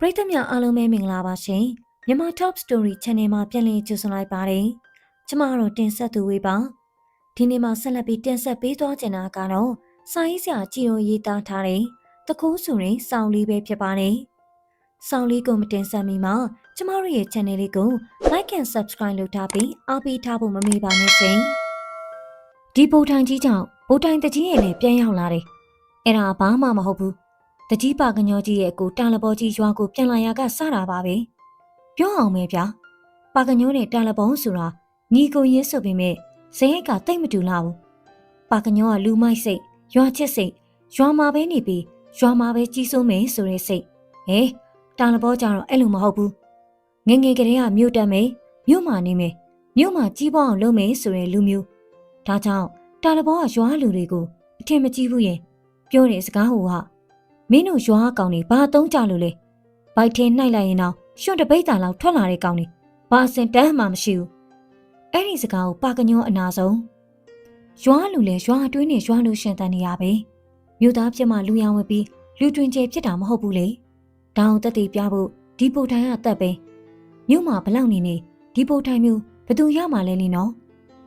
ပရိသတ်များအားလုံးပဲမင်္ဂလာပါရှင်မြန်မာ Top Story Channel မှာပြန်လည်ကြိုဆိုလိုက်ပါတယ်ကျမတို့တင်ဆက်သူဝေးပါဒီနေ့မှာဆက်လက်ပြီးတင်ဆက်ပေးသွားချင်တာကတော့စာရေးဆရာကြည်တော်ရေးသားထားတဲ့တခိုးဆိုရင်စောင်းလေးပဲဖြစ်ပါတယ်စောင်းလေးကိုမတင်ဆက်မီမှာကျမတို့ရဲ့ channel လေးကို like and subscribe လုပ်ထားပြီးအားပေးထားဖို့မမေ့ပါနဲ့ရှင်ဒီပိုထိုင်ကြီးကြောင့်ပိုထိုင်တကြီးရဲ့လည်းပြန်ရောက်လာတယ်အဲ့ဒါဘာမှမဟုတ်ဘူးတကြီးပါကညောကြီးရဲ့ကိုတာလဘောကြီးရွာကိုပြန်လာရကစတာပါပဲပြောအောင်ပဲဗျာပါကညောနဲ့တာလဘောဆိုတာညီကိုရင်းဆိုပေမဲ့ဇယက်ကတိတ်မတူလာဘူးပါကညောကလူမိုက်စိတ်ရွာချစ်စိတ်ရွာမှာပဲနေပြီးရွာမှာပဲကြီးစိုးမယ်ဆိုတဲ့စိတ်ဟဲတာလဘောကြတော့အဲ့လိုမဟုတ်ဘူးငငယ်ကလေးကမြို့တက်မယ်မြို့မှာနေမယ်မြို့မှာကြီးပွားအောင်လုပ်မယ်ဆိုတဲ့လူမျိုးဒါကြောင့်တာလဘောကရွာလူတွေကိုအထင်မကြီးဘူးရင်ပြောတဲ့စကားဟိုကမင်းတို့ရွာကောင်တွေဘာသုံးကြလို့လဲဘိုက်ထဲနှိုက်လိုက်ရင်တော့ရွှွန့်တပိတ်တန်လောက်ထွက်လာတဲ့ကောင်တွေဘာစင်တန်းမှမရှိဘူးအဲ့ဒီစကားကိုပါကညောအနာဆုံးရွာလူလဲရွာအတွင်းနဲ့ရွာလူရှင်တန်နေရပဲမြို့သားဖြစ်မှလူရောင်ဝပြီးလူတွင်ကျဲဖြစ်တာမဟုတ်ဘူးလေဒါအောင်တက်တည်ပြဖို့ဒီပိုထိုင်ကတက်ပဲမြို့မှာဘလောက်နေဒီပိုထိုင်မျိုးဘသူရမှာလဲလीနော်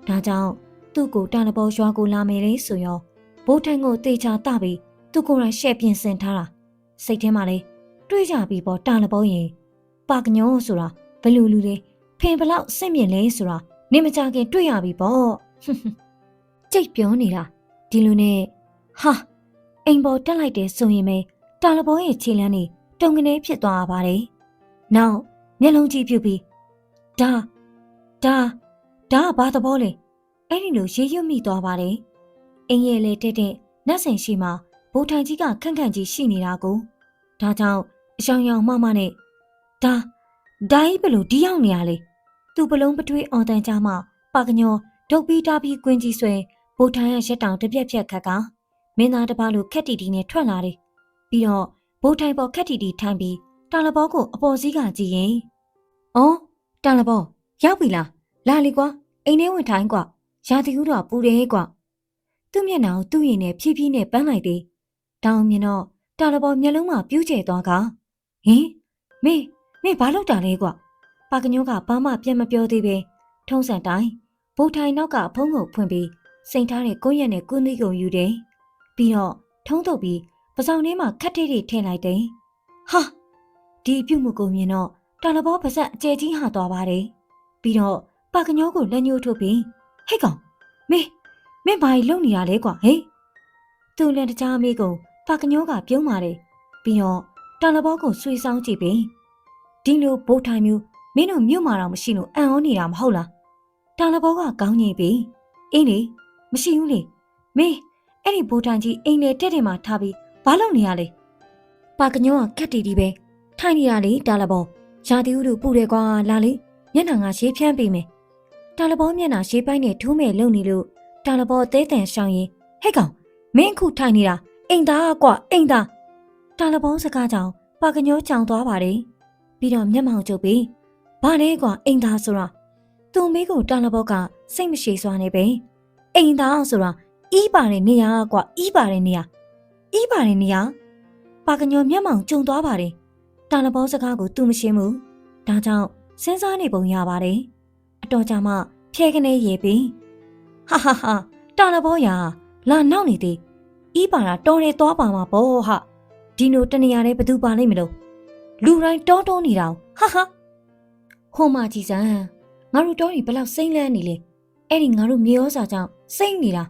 ဒါကြောင့်သူ့ကိုတာလဘောရွာကိုလာမယ်လေဆိုရောဘိုးထိုင်ကိုတေချာတပြီးသူကိုယ်တိုင်ရှက်ပြင်ဆင်ထားတာစိတ်ထဲမှာလေတွေးကြပြီးပေါ်တာလဘောရင်ပါကညောဆိုတာဘလူလူလေးဖင်ဘလောက်စင့်မြင့်လဲဆိုတာနေမကြခင်တွေ့ရပြီပေါ့ကြိတ်ပြောနေတာဒီလိုနဲ့ဟာအိမ်ပေါ်တက်လိုက်တယ်ဆိုရင်ပဲတာလဘောရဲ့ခြေလမ်းနေတုံကနေဖြစ်သွားပါတယ်နောက်မျက်လုံးကြည့်ပြုတ်ပြီးဒါကဘာသဘောလဲအဲ့ဒီလိုရေရွတ်မိသွားပါတယ်အင်းရဲ့လေတက်တဲ့နတ်ဆင်ရှိမှာဘိုးထိုင်ကြီးကခန့်ခန့်ကြီးရှိနေတာကိုဒါကြောင့်အယောင်ယောင်မမနဲ့ဒါကြီးဘလို့ဒီရောက်နေရလေသူပလုံးပထွေးအော်တန်ကြမှပါကညောဒုတ်ပြီးတားပြီးကွင်းကြီးဆွဲဘိုးထိုင်ရရက်တောင်တစ်ပြက်ဖြက်ခတ်ကမင်းသားတစ်ပါးလိုခက်တီတီနဲ့ထွက်လာတယ်ပြီးတော့ဘိုးထိုင်ပေါ်ခက်တီတီထိုင်ပြီးတာလဘောကိုအပေါ်စီးကကြည့်ရင်အော်တာလဘောရောက်ပြီလားလာလေကွာအိမ်ထဲဝင်ထိုင်ကွာရာသီဥတော်ပူတယ်ကွာသူ့မျက်နှာကိုသူ့ရင်နဲ့ဖြည်းဖြည်းနဲ့ပန်းလိုက်တယ်တောင်းမြင်တော့တာလဘောမျက်လုံးမှာပြူးကျဲသွားကဟင်မင်းဘာလုပ်တာလဲကွာပါကညိုးကဘာမှပြန်မပြောသေးပဲထုံးစံတိုင်းဘိုးထိုင်နောက်ကဖုံးကိုဖွင့်ပြီးစိန်ထားတဲ့ကိုရက်နဲ့ကုန်းသီးကုန်ယူတယ်ပြီးတော့ထုံးထုတ်ပြီးပစောင်ထဲမှာခက်ထိတ်ထိတ်ထည့်လိုက်တယ်ဟာဒီပြုတ်မှုကိုမြင်တော့တာလဘောပါဇက်အကျဲကြီးဟာသွားပါတယ်ပြီးတော့ပါကညိုးကိုလက်ညှိုးထုတ်ပြီးဟဲ့ကောင်မင်းဘာကြီးလုပ်နေရလဲကွာဟေးသူ့လက်တကြားမေးကုန်ပါကညိုးကပြုံးပါတယ်ပြီးတော့တာလဘောကိုဆွေဆောင်ကြည့်ပြီးဒီလိုဘိုးထိုင်မျိုးမင်းတို့မြို့မှာတော့မရှိလို့အံ့ဩနေတာမဟုတ်လားတာလဘောကကောင်းငိမ့်ပြီးအင်းလေမရှိဘူးလေမင်းအဲ့ဒီဘိုးထိုင်ကြီးအိမ်လေတက်တယ်မှာထားပြီးဘာလုပ်နေရလဲပါကညိုးကခက်တီတီပဲထိုင်နေတာလေတာလဘောရာသီဥတုပူတယ်ကွာလာလေမျက်နှာငါရှေးဖြန်းပေးမယ်တာလဘောမျက်နှာရှေးပိုင်းနဲ့ထိုးမဲ့လုံနေလို့တာလဘောအသေးတန်ရှောင်းရင်ဟဲ့ကောင်မင်းခုထိုင်နေတာအိမ်သားကွာအိမ်သားတာလဘောစကားကြောင့်ပါကညောကြောင်သွားပါတယ်ပြီးတော့မျက်မှောင်ကျုပ်ပြီးဘာလဲကွာအိမ်သားဆိုတာသူ့မိကိုတာလဘောကစိတ်မရှိစွာနေပဲအိမ်သားဆိုတာအီးပါတဲ့နေရာကွာအီးပါတဲ့နေရာပါကညောမျက်မှောင်ကျုံသွားပါတယ်တာလဘောစကားကိုသူမရှင်းဘူးဒါကြောင့်စဉ်းစားနေပုံရပါတယ်အတော်ကြာမှဖြဲကနေရေပြီးဟာတာလဘောရာလာနောက်နေသေးအီးပါတာတော်တယ်သွားပါမှာပေါ့ဟာဒီလိုတနေရာလေးဘသူပါလိမ့်မလို့လူတိုင်းတောနေတာဟာဟိုမှာကြည်စမ်းငါတို့တောတွေဘလောက်စိမ့်လန်းနေလဲအဲ့ဒီငါတို့မြေဩစာကြောင့်စိမ့်နေတာ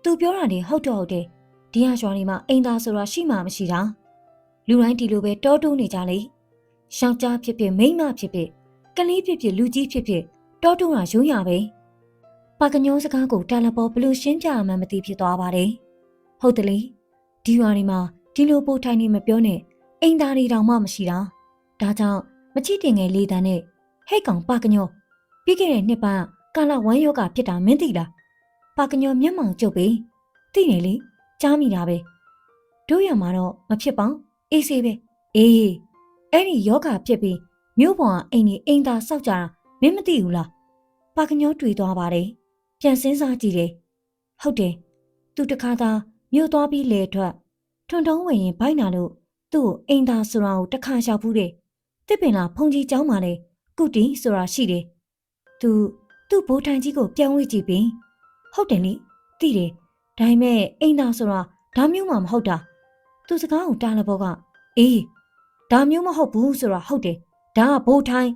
သူပြောတာတွေဟုတ်တော့ဟုတ်တယ်ဒီဟာရွာတွေမှာအိမ်သားဆိုတာရှိမှမရှိတာလူတိုင်းဒီလိုပဲတောတိုးနေကြလေယောက်ျားဖြစ်ဖြစ်မိန်းမဖြစ်ဖြစ်ကလေးဖြစ်ဖြစ်လူကြီးဖြစ်ဖြစ်တောတိုးတာရုံးရပဲပါကညောစကားကိုတာလဘောဘလို့ရှင်းပြမှမသိဖြစ်သွားပါတယ်ဟုတ်တယ်လေဒီရွာတွေမှာဒီလိုပို့ထိုင်နေမပြောနဲ့အိမ်သားတွေတောင်မှမရှိတာဒါကြောင့်မချစ်တင်ငယ်လေးတန်းနဲ့ဟဲ့ကောင်ပါကညောပြီးခဲ့တဲ့နှစ်ပတ်ကာလဝမ်းယောဂဖြစ်တာမင်းသိလားပါကညောမျက်မှောင်ကျုပ်ပြီးသိနေလေကြားမိတာပဲတို့ရမှာတော့မဖြစ်ပါအေးစေးပဲအေးအဲ့ဒီယောဂဖြစ်ပြီးမြို့ပေါ်ကအိမ်ကြီးအိမ်သားစောက်ကြတာမင်းမသိဘူးလားပါကညောတွေ့သွားပါတယ်ပြန်စင်းစားကြည့်တယ်ဟုတ်တယ်သူတခါသာမြို့သွားပြီးလေထွက်ထွန်ထုံးဝင်ရင်ဘိုက်နာလို့ သူ့ကိုအိမ်သာဆိုတာကိုတခါရောက်ဘူးတဲ့တစ်ပင်လာဖုန်ကြီးเจ้าမှာလေကုတီဆိုတာရှိတယ်သူ့ဘိုးထိုင်ကြီးကိုပြောင်းဝေ့ကြည့်ပြီးဟုတ်တယ်လေသိတယ်ဒါပေမဲ့အိမ်သာဆိုတာဒါမျိုးမှမဟုတ်တာသူစကားကိုတားလဘောကအေးဒါမျိုးမဟုတ်ဘူးဆိုတာဟုတ်တယ်ဒါကဘိုးထိုင်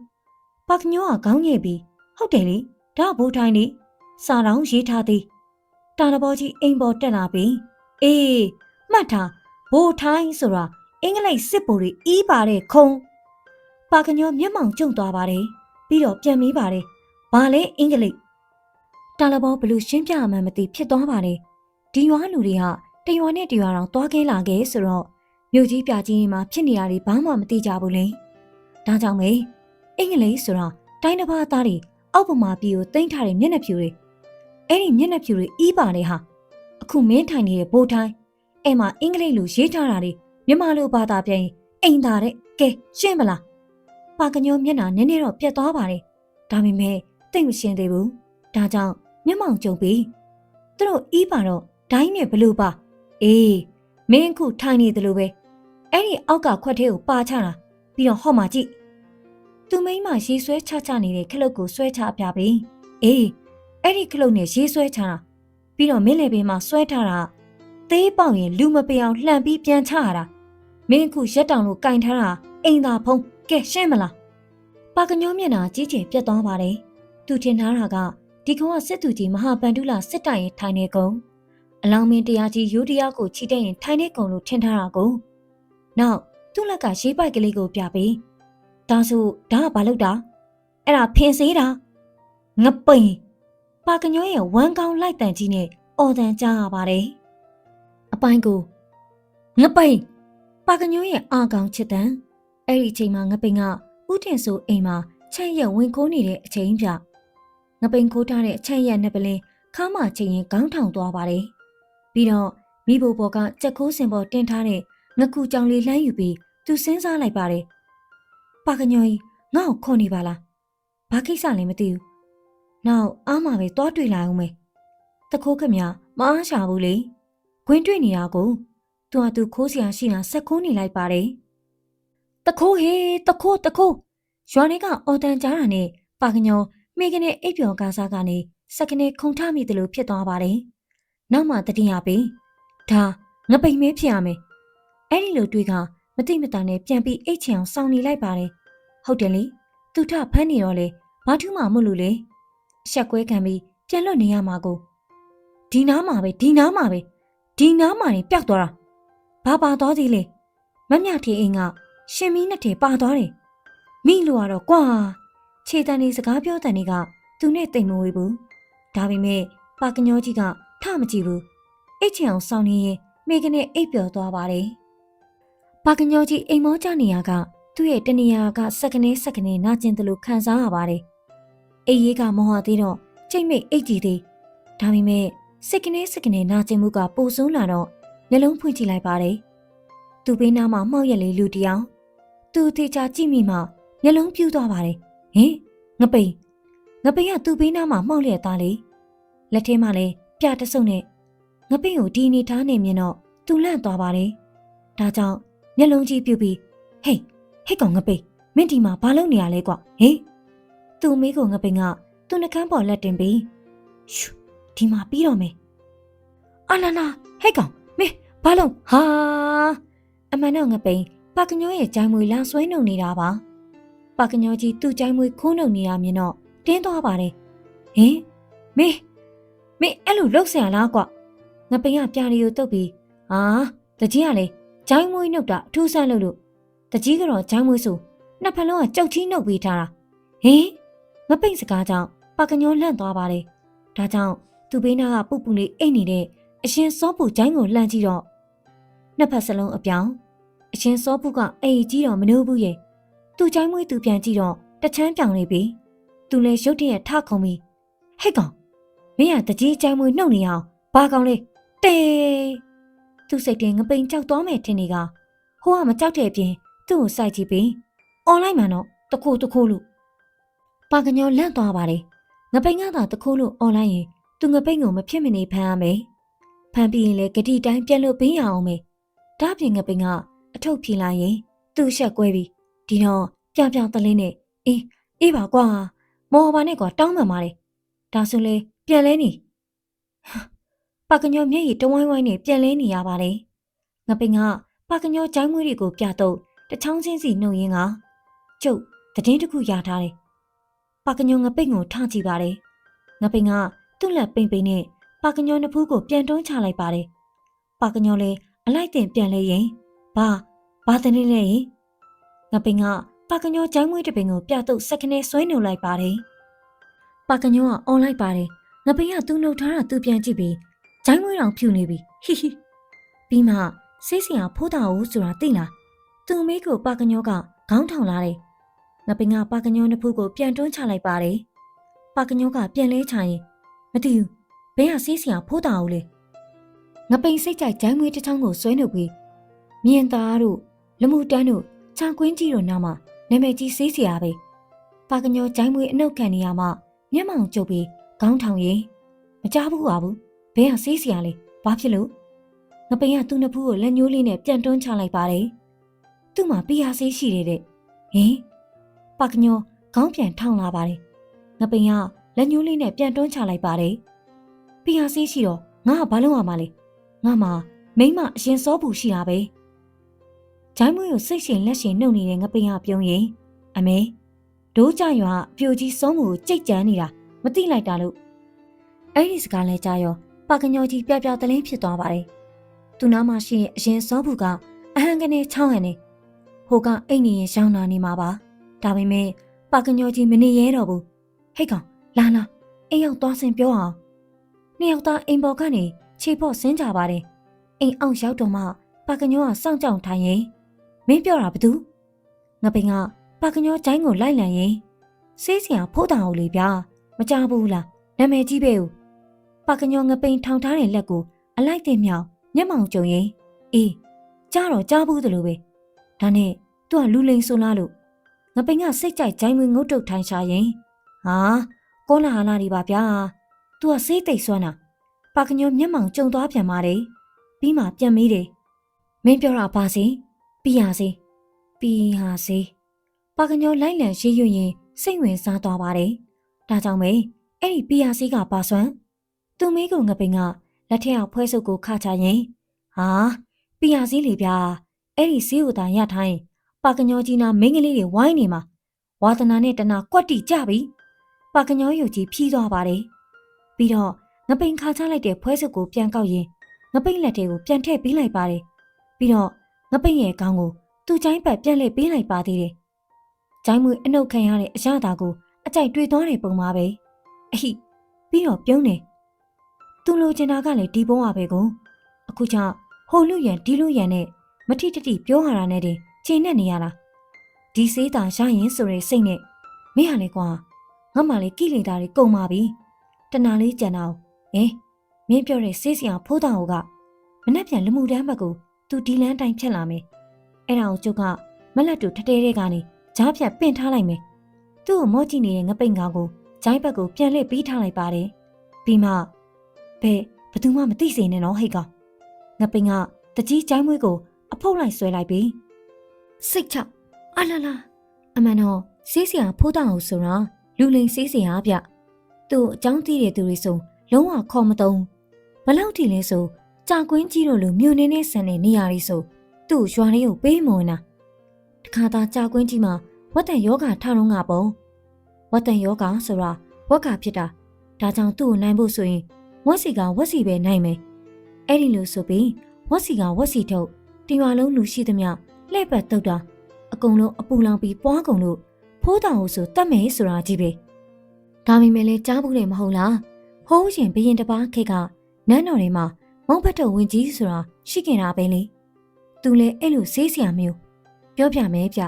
ပါကညောကခေါင်းငယ်ပြီးဟုတ်တယ်လေဒါကဘိုးထိုင်လေစာတောင်ရေးထားသည်တာလဘောကြီးအိမ်ပေါ်တက်လာပြီးအေးမှတ်ထားဘိုးထိုင်ဆိုတာအင်္ဂလိပ်စစ်ဗိုလ်တွေအီးပါတဲ့ခုံပါကညောမျက်မှောင်ကျုံသွားပါတယ်ပြီးတော့ပြန်မေးပါတယ်ဘာလဲအင်္ဂလိပ်တာလဘောဘလူရှင်းပြမှန်းမသိဖြစ်သွားပါတယ်ဒီရွာလူတွေကတရွာနဲ့တရွာတောင်သွားခဲလာခဲ့ဆိုတော့မြို့ကြီးပြကြီးမှာဖြစ်နေတာတွေဘာမှမသိကြဘူးလေဒါကြောင့်မေအင်္ဂလိပ်ဆိုတာတိုင်းတစ်ပါးသားတွေအောက်ပမာပြည်ကိုတင်ထားတဲ့မျက်နှာဖြူတွေအဲ့ဒီမျက်နှာဖြူတွေအီးပါတယ်ဟာအခုမင်းထိုင်နေတဲ့ဘိုးထိုင်အဲ့မှာအင်္ဂလိပ်လိုရေးထားတာတွေမြန်မာလိုဘာသာပြန်ရင်အိမ်သာတဲ့ကဲရှင်းမလားပါကညောမျက်နှာနည်းနည်းတော့ပြတ်သွားပါတယ်ဒါပေမဲ့သိမရှင်းသေးဘူးဒါကြောင့်မျက်မှောင်ကျုံပြီးသူတို့အီးပါတော့ဒိုင်းနဲ့ဘလို့ပါအေးမင်းအခုထိုင်နေတယ်လို့ပဲအဲ့ဒီအောက်ကခွက်သေးကိုပါချတာပြီးတော့ဟော့မှာကြည့်သူမိန်းမရေဆွဲချချနေတဲ့ခလုတ်ကိုဆွဲချပြပြီးအေးအဲ့ဒီခလုတ်နဲ့ရေဆွဲချတာပြီးတော့မင်းလေပင်မှာဆွဲထားတာသေးပေါက်ရင်လူမပေအောင်လှန်ပြီးပြန်ချရတာမင်းအခုရက်တောင်လို့ကင်ထားတာအိမ်သာဖုံးကဲရှင်းမလားပါကညောမျက်နှာကြီးကျယ်ပြတ်သွားပါတယ်သူထင်ထားတာကဒီကောင်ကစစ်သူကြီးမဟာပန္တုလစစ်တိုင်ရင်ထိုင်နေကုန်အလောင်းမင်းတရားကြီးရိုးတရားကိုချီတဲ့ရင်ထိုင်နေကုန်လို့ထင်ထားတာကိုနောက်သူ့လက်ကရေးပိုက်ကလေးကိုပြပြီးဒါဆိုဒါကဘာလုပ်တာအဲ့ဒါဖင်စေးတာငပိန်ပါကညောရဲ့ဝမ်းကောင်းလိုက်တန်ကြီးနဲ့အော်တန်ကြားရပါတယ်အပိုင်းကိုငပိန်ပါကညိုးရဲ့အာကောင်ချစ်တန်အဲ့ဒီအချိန်မှာငပိန်ကဥတင်ဆိုအိမ်မှာချမ်းရက်ဝင်ခိုးနေတဲ့အချိန်ပြငပိန်ခိုးထားတဲ့ချမ်းရက်နှစ်ပလင်းခါမှချိန်ရင်ခေါင်းထောင်သွားပါတယ်ပြီးတော့မိဘဘော်ကကြက်ခိုးစင်ပေါ်တင်ထားတဲ့ငကူကြောင်လေးလှမ်းယူပြီးသူစဉ်းစားလိုက်ပါတယ်ပါကညိုကြီးငါ့ကိုခေါ်နေပါလားဘာကိစ္စလဲမသိဘူးနောက်အားမှာပဲတွားတွေ့လာအောင်မယ်တခိုးခမမအားရှာဘူးလေခွင်းတွေ့နေတာကိုသူခိုးစရာရှိတာဆက်ခိုးနေလိုက်ပါတယ်တခိုးဟေးတခိုးရွာတွေကအော်တန်ကြားတာနဲ့ပါကညောမိကနေအိပ်ပျော်ကားစားကနေစက်ကနေခုန်ထမိတယ်လို့ဖြစ်သွားပါတယ်နောက်မှတတိယပြီးဒါငပိန်မဲဖြစ်ရမယ်အဲ့ဒီလိုတွေးကမတိမတာနဲ့ပြန်ပြီးအိတ်ချင်အောင်စောင်းနေလိုက်ပါတယ်ဟုတ်တယ်လေသူထဖမ်းနေတော့လေဘာထူးမှမဟုတ်လို့လေအဆက်ကွဲခံပြီးပြန်လွတ်နေရမှာကိုဒီနားမှာပဲဒီနားမှာနေပျောက်သွားတာဘာပါသွားသေးလဲမမြထေအိမ်ကရှင်မီးနှစ်ထည်ပါသွားတယ်မိလိုကတော့ကွာခြေတန်းလေးစကားပြောတန်တွေကသူနဲ့တိမ်မဝေးဘူးဒါပေမဲ့ပါကညောကြီးကထမကြည့်ဘူးအိတ်ချင်အောင်စောင်းနေရင်မိကနေအိပ်ပျော်သွားပါတယ်ပါကညောကြီးအိမ်မောကျနေရကသူ့ရဲ့တနေရာကစက်ကနေနာကျင်တယ်လို့ခံစားရပါတယ်အိပ်ရေးကမဟုတ်သေးတော့ချိန်မိတ်အိတ်ကြည့်သေးဒါပေမဲ့စက်ကနေနာကျင်မှုကပိုဆိုးလာတော့နှလုံးဖွင့်ကြည့်လိုက်ပါတယ်။သူ့ဘေးနားမှာမှောက်ရက်လေးလူတယောက်သူ့ထေချာကြည့်မိမှနှလုံးပြူးသွားပါတယ်။ဟင်ငပိန်ကသူ့ဘေးနားမှာမှောက်လျက်သားလေလက်ထဲမှာလည်းပြတဆုပ်နဲ့ငပိန်ကိုဒီနေထားနေမြင်တော့သူလန့်သွားပါတယ်။ဒါကြောင့်မျက်လုံးကြီးပြူပြီးဟေးကောင်ငပိန်မင်းဒီမှာဘာလုပ်နေရလဲကွဟေးသူ့မိကိုငပိန်ကသူ့နှကမ်းပေါ်လက်တင်ပြီးရှူဒီမှာပြီးတော့မယ်အာလာလာဟဲ့ကောင်မင်းဘာလုံးဟာအမှန်တော့ငပိန်ပါကညောရဲ့ကြိုင်းမွေလာဆွဲနှုတ်နေတာပါပါကညောကြီးသူ့ကြိုင်းမွေခိုးနှုတ်နေတာမြင်တော့တင်းသွားပါတယ်ဟင်မင်းအဲ့လိုလှုပ်ဆရာလားကွငပိန်ကပြားရီကိုတုပ်ပြီးတကြီးကလေကြိုင်းမွေနှုတ်တာအထူးဆန်းလို့တကြီးကတော့ကြိုင်းမွေဆိုနှစ်ဖက်လုံးကကြောက်ကြီးနှုတ်ပေးထားတာဟင်ငပိန်စကားကြောင့်ပါကညောလန့်သွားပါတယ်ဒါကြောင့်သူ့ဘေးနားကပူပူလေးအိတ်နေတဲ့အရှင်စောပူကျိုင်းကိုလှမ်းကြည့်တော့နှစ်ဖက်စလုံးအပြောင်းအရှင်စောပူကအိတ်ကြီးတော့မနှိုးဘူးရဲ့သူ့ကျိုင်းမွေးသူပြန်ကြည့်တော့တချမ်းပြောင်နေပြီသူလည်းရုတ်တရက်ထခုံပြီးဟဲ့ကောင်မင်းကတကြီးကျိုင်းမွေးနှုတ်နေအောင်ဘာကောင်လဲတေးသူ့စိတ်ထဲငပိန်ကြောက်သွားမယ်ထင်နေကဟိုကမကြောက်တဲ့အပြင်သူ့ကိုစိုက်ကြည့်ပြီးအွန်လိုင်းမှာတော့တခိုးလို့ပါကညောလန့်သွားပါတယ်ငပိန်ကသာတခိုးလို့အွန်လိုင်းရင်သူငပိန်ကိုမဖြစ်မနေဖမ်းရမယ်ဖမ်းပြီးရင်လည်းဂတိတိုင်းပြန်လို့ပေးရအောင်မယ်ဒါပြင်ငပိန်က အထုပ်ဖြေလိုက်ရင်သူ့ရှက်ကွဲပြီးဒီတော့ပြပြတလင်းနဲ့အေးပါကွာမော်ပါနဲ့ကွာတောင်းပန်ပါတယ်ဒါဆိုလေပြန်လဲနေပါကညောမျက်ရည်တဝိုင်းဝိုင်းနဲ့ပြန်လဲနေရပါလေငပိန်ကပါကညောကျိုင်းမွေးတွေကိုပြတော့တချောင်းချင်းစီနှုတ်ရင်းကကျုပ်သတင်းတစ်ခုရထားတယ်ပါကညောငပိန်ကိုထားကြည့်ပါတယ်ငပိန်ကသူ့လက်ပိန်ပိန်နဲ့ပါကညောနှစ်ဖူးကိုပြန်တွန်းချလိုက်ပါတယ်ပါကညောလည်းအလိုက်တင်ပြန်လဲရင်ဘာတနေ့လဲရင်ငပိန်ကပါကညောကျိုင်းမွေးတပင်ကိုပြတော့စက်ခနဲ့ဆွဲနှုတ်လိုက်ပါတယ်ပါကညောကအွန်လိုက်ပါတယ်ငပိန်ကသူ့နှုတ်ထားတာသူပြန်ကြည့်ပြီးကျိုင်းမွေးတော်ဖြူနေပြီဟီပြီးမှဆေးစရာဖိုးတာဦးဆိုတာသိလားသူ့မိကိုပါကညောကခေါင်းထောင်လာတယ်ငပိန်ကပါကညောနှစ်ဖူးကိုပြန်တွန်းချလိုက်ပါတယ်ပါကညောကပြန်လဲချရင်မသိဘူးဘယ်ကဆေးစရာဖိုးတာဦးလဲငပိန်စိတ်ကြိုက်ကျိုင်းမွေးတစ်ချောင်းကိုဆွဲနှုတ်ပြီးမြင်သားတို့လမှုတန်းတို့ချာကွင်းကြီးတို့နားမှာနာမည်ကြီးဆေးစရာပဲပါကညောကျိုင်းမွေးအနှုတ်ခံနေရမှမျက်မှောင်ကျုပ်ပြီးခေါင်းထောင်ရင်မကြားဘူးပါဘူးဘယ်ကဆေးစရာလဲဘာဖြစ်လို့ငပိန်ကသူ့နှစ်ဖူးကိုလက်ညှိုးလေးနဲ့ပြန်တွန်းချလိုက်ပါတယ်သူ့မှာပီယာဆေးရှိတယ်တဲ့ဟင်ပါကညောခေါင်းပြန်ထောင်လာပါတယ်ငပိန်ကလက်ညှိုးလေးနဲ့ပြန်တွန်းချလိုက်ပါတယ်ပီယာဆေးရှိတော့ငါကဘာလုပ်ရမှာလဲငါမှမိမအရင်စောဘူးရှိတာပဲဂျိုင်းမွေးကိုစိတ်ရှင်လက်ရှင်နှုတ်နေတဲ့ငပိန်ကပြုံးရင်အမေဒိုးကြရွာအပြိုကြီးစောမှုကိုကြိတ်ကြမ်းနေတာမသိလိုက်တာလို့အဲ့ဒီစကားလဲကြားရောပါကညောကြီးပြပြတလင်းဖြစ်သွားပါတယ်သူနားမှာရှိရင်အရင်စောဘူးကအဟံကနေချောင်းဟန်နေဟိုကအိတ်နေရင်ရှောင်းနာနေမှာပါဒါပေမဲ့ပါကညောကြီးမနေရဲတော့ဘူးဟိတ်ကောင်လာအိမ်ရောက်သွားစင်ပြောအောင်နှစ်ယောက်သားအိမ်ပေါ်ကနေခြေဖို့ဆင်းကြပါတယ်အိမ်အောင်ရောက်တော့မှပါကညောကစောင့်ကြောင်ထိုင်ရင်မင်းပြောတာဘာတူငပိန်ကပါကညောကျိုင်းကိုလိုက်လံရင်ဆေးစရာဖိုးတာအောင်လေဗျာမကြဘူးလားနာမည်ကြီးပဲဦးပါကညောငပိန်ထောင်ထားတဲ့လက်ကိုအလိုက်တင်မြောက်မျက်မှောင်ကျုံရင်အေးကြားတော့ကြားဘူးသလိုပဲဒါနဲ့သူကလူလိန်ဆိုလားလို့ငပိန်ကစိတ်ကြိုက်ကျိုင်းမွေးငုတ်တုတ်ထိုင်ရှာရင်ဟာကောလာဟာလာဒီပါဗျာသူကဆေးတိတ်ဆွမ်းတာပါကညောမျက်မှောင်ကျုံသွားပြန်ပါတယ်ပြီးမှပြန်မေးတယ်မင်းပြောတာပါစေပြီးရစေပါကညောလိုက်လံရေးရွရင်စိတ်ဝင်စားသွားပါတယ်ဒါကြောင့်ပဲအဲ့ဒီပြီးရစေကပါဆွမ်းသူမေးကိုငပိန်ကလက်ထက်အောင်ဖွဲစုပ်ကိုခါချရင်ဟာပြီးရစေလေဗျာအဲ့ဒီဆေးကိုသာရထားရင်ပါကညောကြီးနာမိန်းကလေးတွေဝိုင်းနေမှာဝါသနာနဲ့တနာကွက်တီကြပြီပါကညောရုပ်ကြီးဖြီးသွားပါတယ်ပြီးတော့ငပိန်ခါချလိုက်တဲ့ဖွဲစုပ်ကိုပြန်ကောက်ရင်ငပိန်လက်ထဲကိုပြန်ထည့်ပေးလိုက်ပါတယ်ပြီးတော့ငပိန်ရဲ့ခေါင်းကိုသူ့ချိုင်းပတ်ပြန်လှည့်ပေးလိုက်ပါသေးတယ်ချိုင်းမွေအနှုတ်ခံရတဲ့အရာသာကိုအကြိုက်တွေးသွားတဲ့ပုံပါပဲအဟိပြီးတော့ပြုံးတယ်သူလိုချင်တာကလည်းဒီဘုံပါပဲကွအခုကျဟိုလူရန်ဒီလူရန်နဲ့မထိတတိပြောရတာနဲ့တင်ချိန်နဲ့နေရတာဒီစေးတာရရင်ဆိုရဲစိတ်နဲ့မင်းဟာလေကွာငါမှလေကိလေသာတွေကုန်ပါပြီတနာလေးကြံတော့မင်းပြောတဲ့စေးစရာဖိုးတောင်ကမနှက်ပြန်လမှုတန်းဘက်ကိုသူဒီလန်းတိုင်းဖြတ်လာမယ်အဲ့ဒါကိုကျုပ်ကမလက်တူထတဲတဲ့ကနေဂျားဖြတ်ပင့်ထားလိုက်မယ်သူ့ကိုမော့ကြည့်နေတဲ့ငပိန်ကောင်ကိုဂျိုင်းဘက်ကိုပြန်လှည့်ပြီးထားလိုက်ပါတယ်ပြီးမှဘယ်သူမှမသိစေနဲ့နော်ဟိတ်ကောင်ငပိန်ကတကြီးဂျိုင်းမွေးကိုအဖုတ်လိုက်ဆွဲလိုက်ပြီးစိတ်ချအလာလာအမှန်တော့စေးစရာဖိုးတောင်ကိုဆိုတာလူလိန်စေးစရာဗျသူ့အကြောင်းသိတဲ့သူတွေဆိုလုံးဝခေါ်မတုံးဘလောက်ထိလဲဆိုကြာကွင်းကြီးတို့လိုမြို့နေနေဆန်တဲ့နေရာတွေဆိုသူ့ရွာလေးကိုပေးမွန်တာတခါသာကြာကွင်းကြီးမှာဝတ်တန်ယောဂထတော့ငါပုံဝတ်တန်ယောဂဆိုတာဝက်ကဖြစ်တာဒါကြောင့်သူ့ကိုနိုင်ဖို့ဆိုရင်ဝက်စီကဝက်စီပဲနိုင်မယ်အဲ့ဒီလိုဆိုပြီးဝက်စီကဝက်စီထုတ်တရွာလုံးလူရှိသမျှလှည့်ပတ်တုတ်တာအကုန်လုံးအပူလောင်ပြီးပွားကုန်လို့ဖိုးတောင်ကိုဆိုတတ်မယ်ဆိုတာကြီးပဲဒါပေမဲ့လည်းကြားဘူးတယ်မဟုတ်လားဟိုးရှင်ဘရင်တပားခေတ်ကနန်းတော်တွေမှာမုံဖတ်တော်ဝင်ကြီးဆိုတာရှိခင်တာပဲလေသူလည်းအဲ့လိုဆေးဆရာမျိုးပြောပြမယ်ဗျ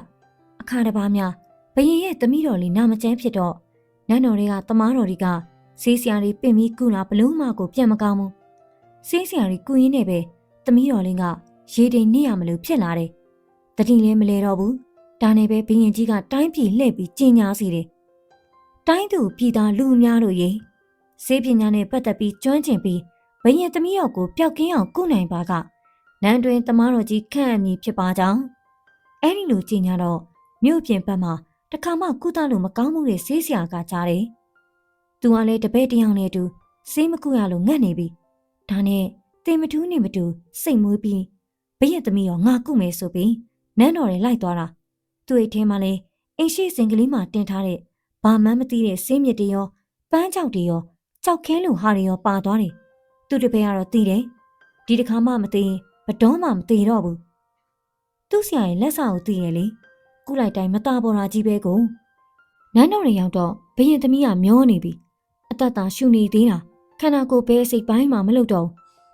အခါတစ်ပါးများဘရင်ရဲ့သမီးတော်လေးနာမကျန်းဖြစ်တော့နန်းတော်တွေကတမားတော်တွေကဆေးဆရာတွေပင့်ပြီးကုလာဘလုံးမကိုပြန်မကောင်းဘူးဆေးဆရာတွေကုရင်းနဲ့ပဲသမီးတော်လေးကရေတိမ်နေရမလို့ဖြစ်လာတယ်တတိလည်းမလဲတော့ဘူးဒါနဲ့ပဲဘရင်ကြီးကတိုင်းပြည်လှည့်ပြီးကျင်းညာစီတယ်တိုင်းသူပြည်သားလူများတို့ရေဆေးပညာနဲ့ပတ်သက်ပြီးကျွမ်းကျင်ပြီးဘရင်သမီးတော်ကိုပျောက်ကင်းအောင်ကုနိုင်ပါက နန်းတွင်တမားတော်ကြီးခန့်အပ်မည်ဖြစ်ပါကြောင်းအဲ့ဒီလိုကြင်ညာတော့မြို့ပြင်ဘက်မှာတခါမှကုသလို့မကောင်းမှုတွေဆေးဆရာကကြားတယ်။သူကလည်းတပည့်တယောက်နဲ့အတူဆေးမကုရလို့ငတ်နေပြီ။ဒါနဲ့တင်မထူးနေမတူစိတ်မွေးပြီးဘရဲ့သမီးရောငါကုမယ်ဆိုပြီးနန်းတော်တွေလိုက်သွားတာ။သူ့အိတ်ထဲမှာလည်းအိမ်ရှိစင်ကလေးမှာတင်ထားတဲ့ဘာမှန်းမသိတဲ့ဆေးမြစ်တွေရောပန်းကြောက်တွေရောကြောက်ခဲလိုဟာတွေရောပါသွားတယ်။သူ့တပည့်ကတော့သိတယ်။ဒီတစ်ခါမှမသိရင်ဘတော်မှမသိတော့ဘူး။သူ့ဆရာရဲ့လက်စာကိုသိရလေ။ကုလိုက်တိုင်းမตาပေါ်တာကြီးပဲကိုနန်းတော်တွေရောက်တော့ဘရင်သမီးကမျောနေပြီအသက်သာရှူနေသေးတာခန္ဓာကိုယ်ပဲစိတ်ပိုင်းမှမလုပ်တော့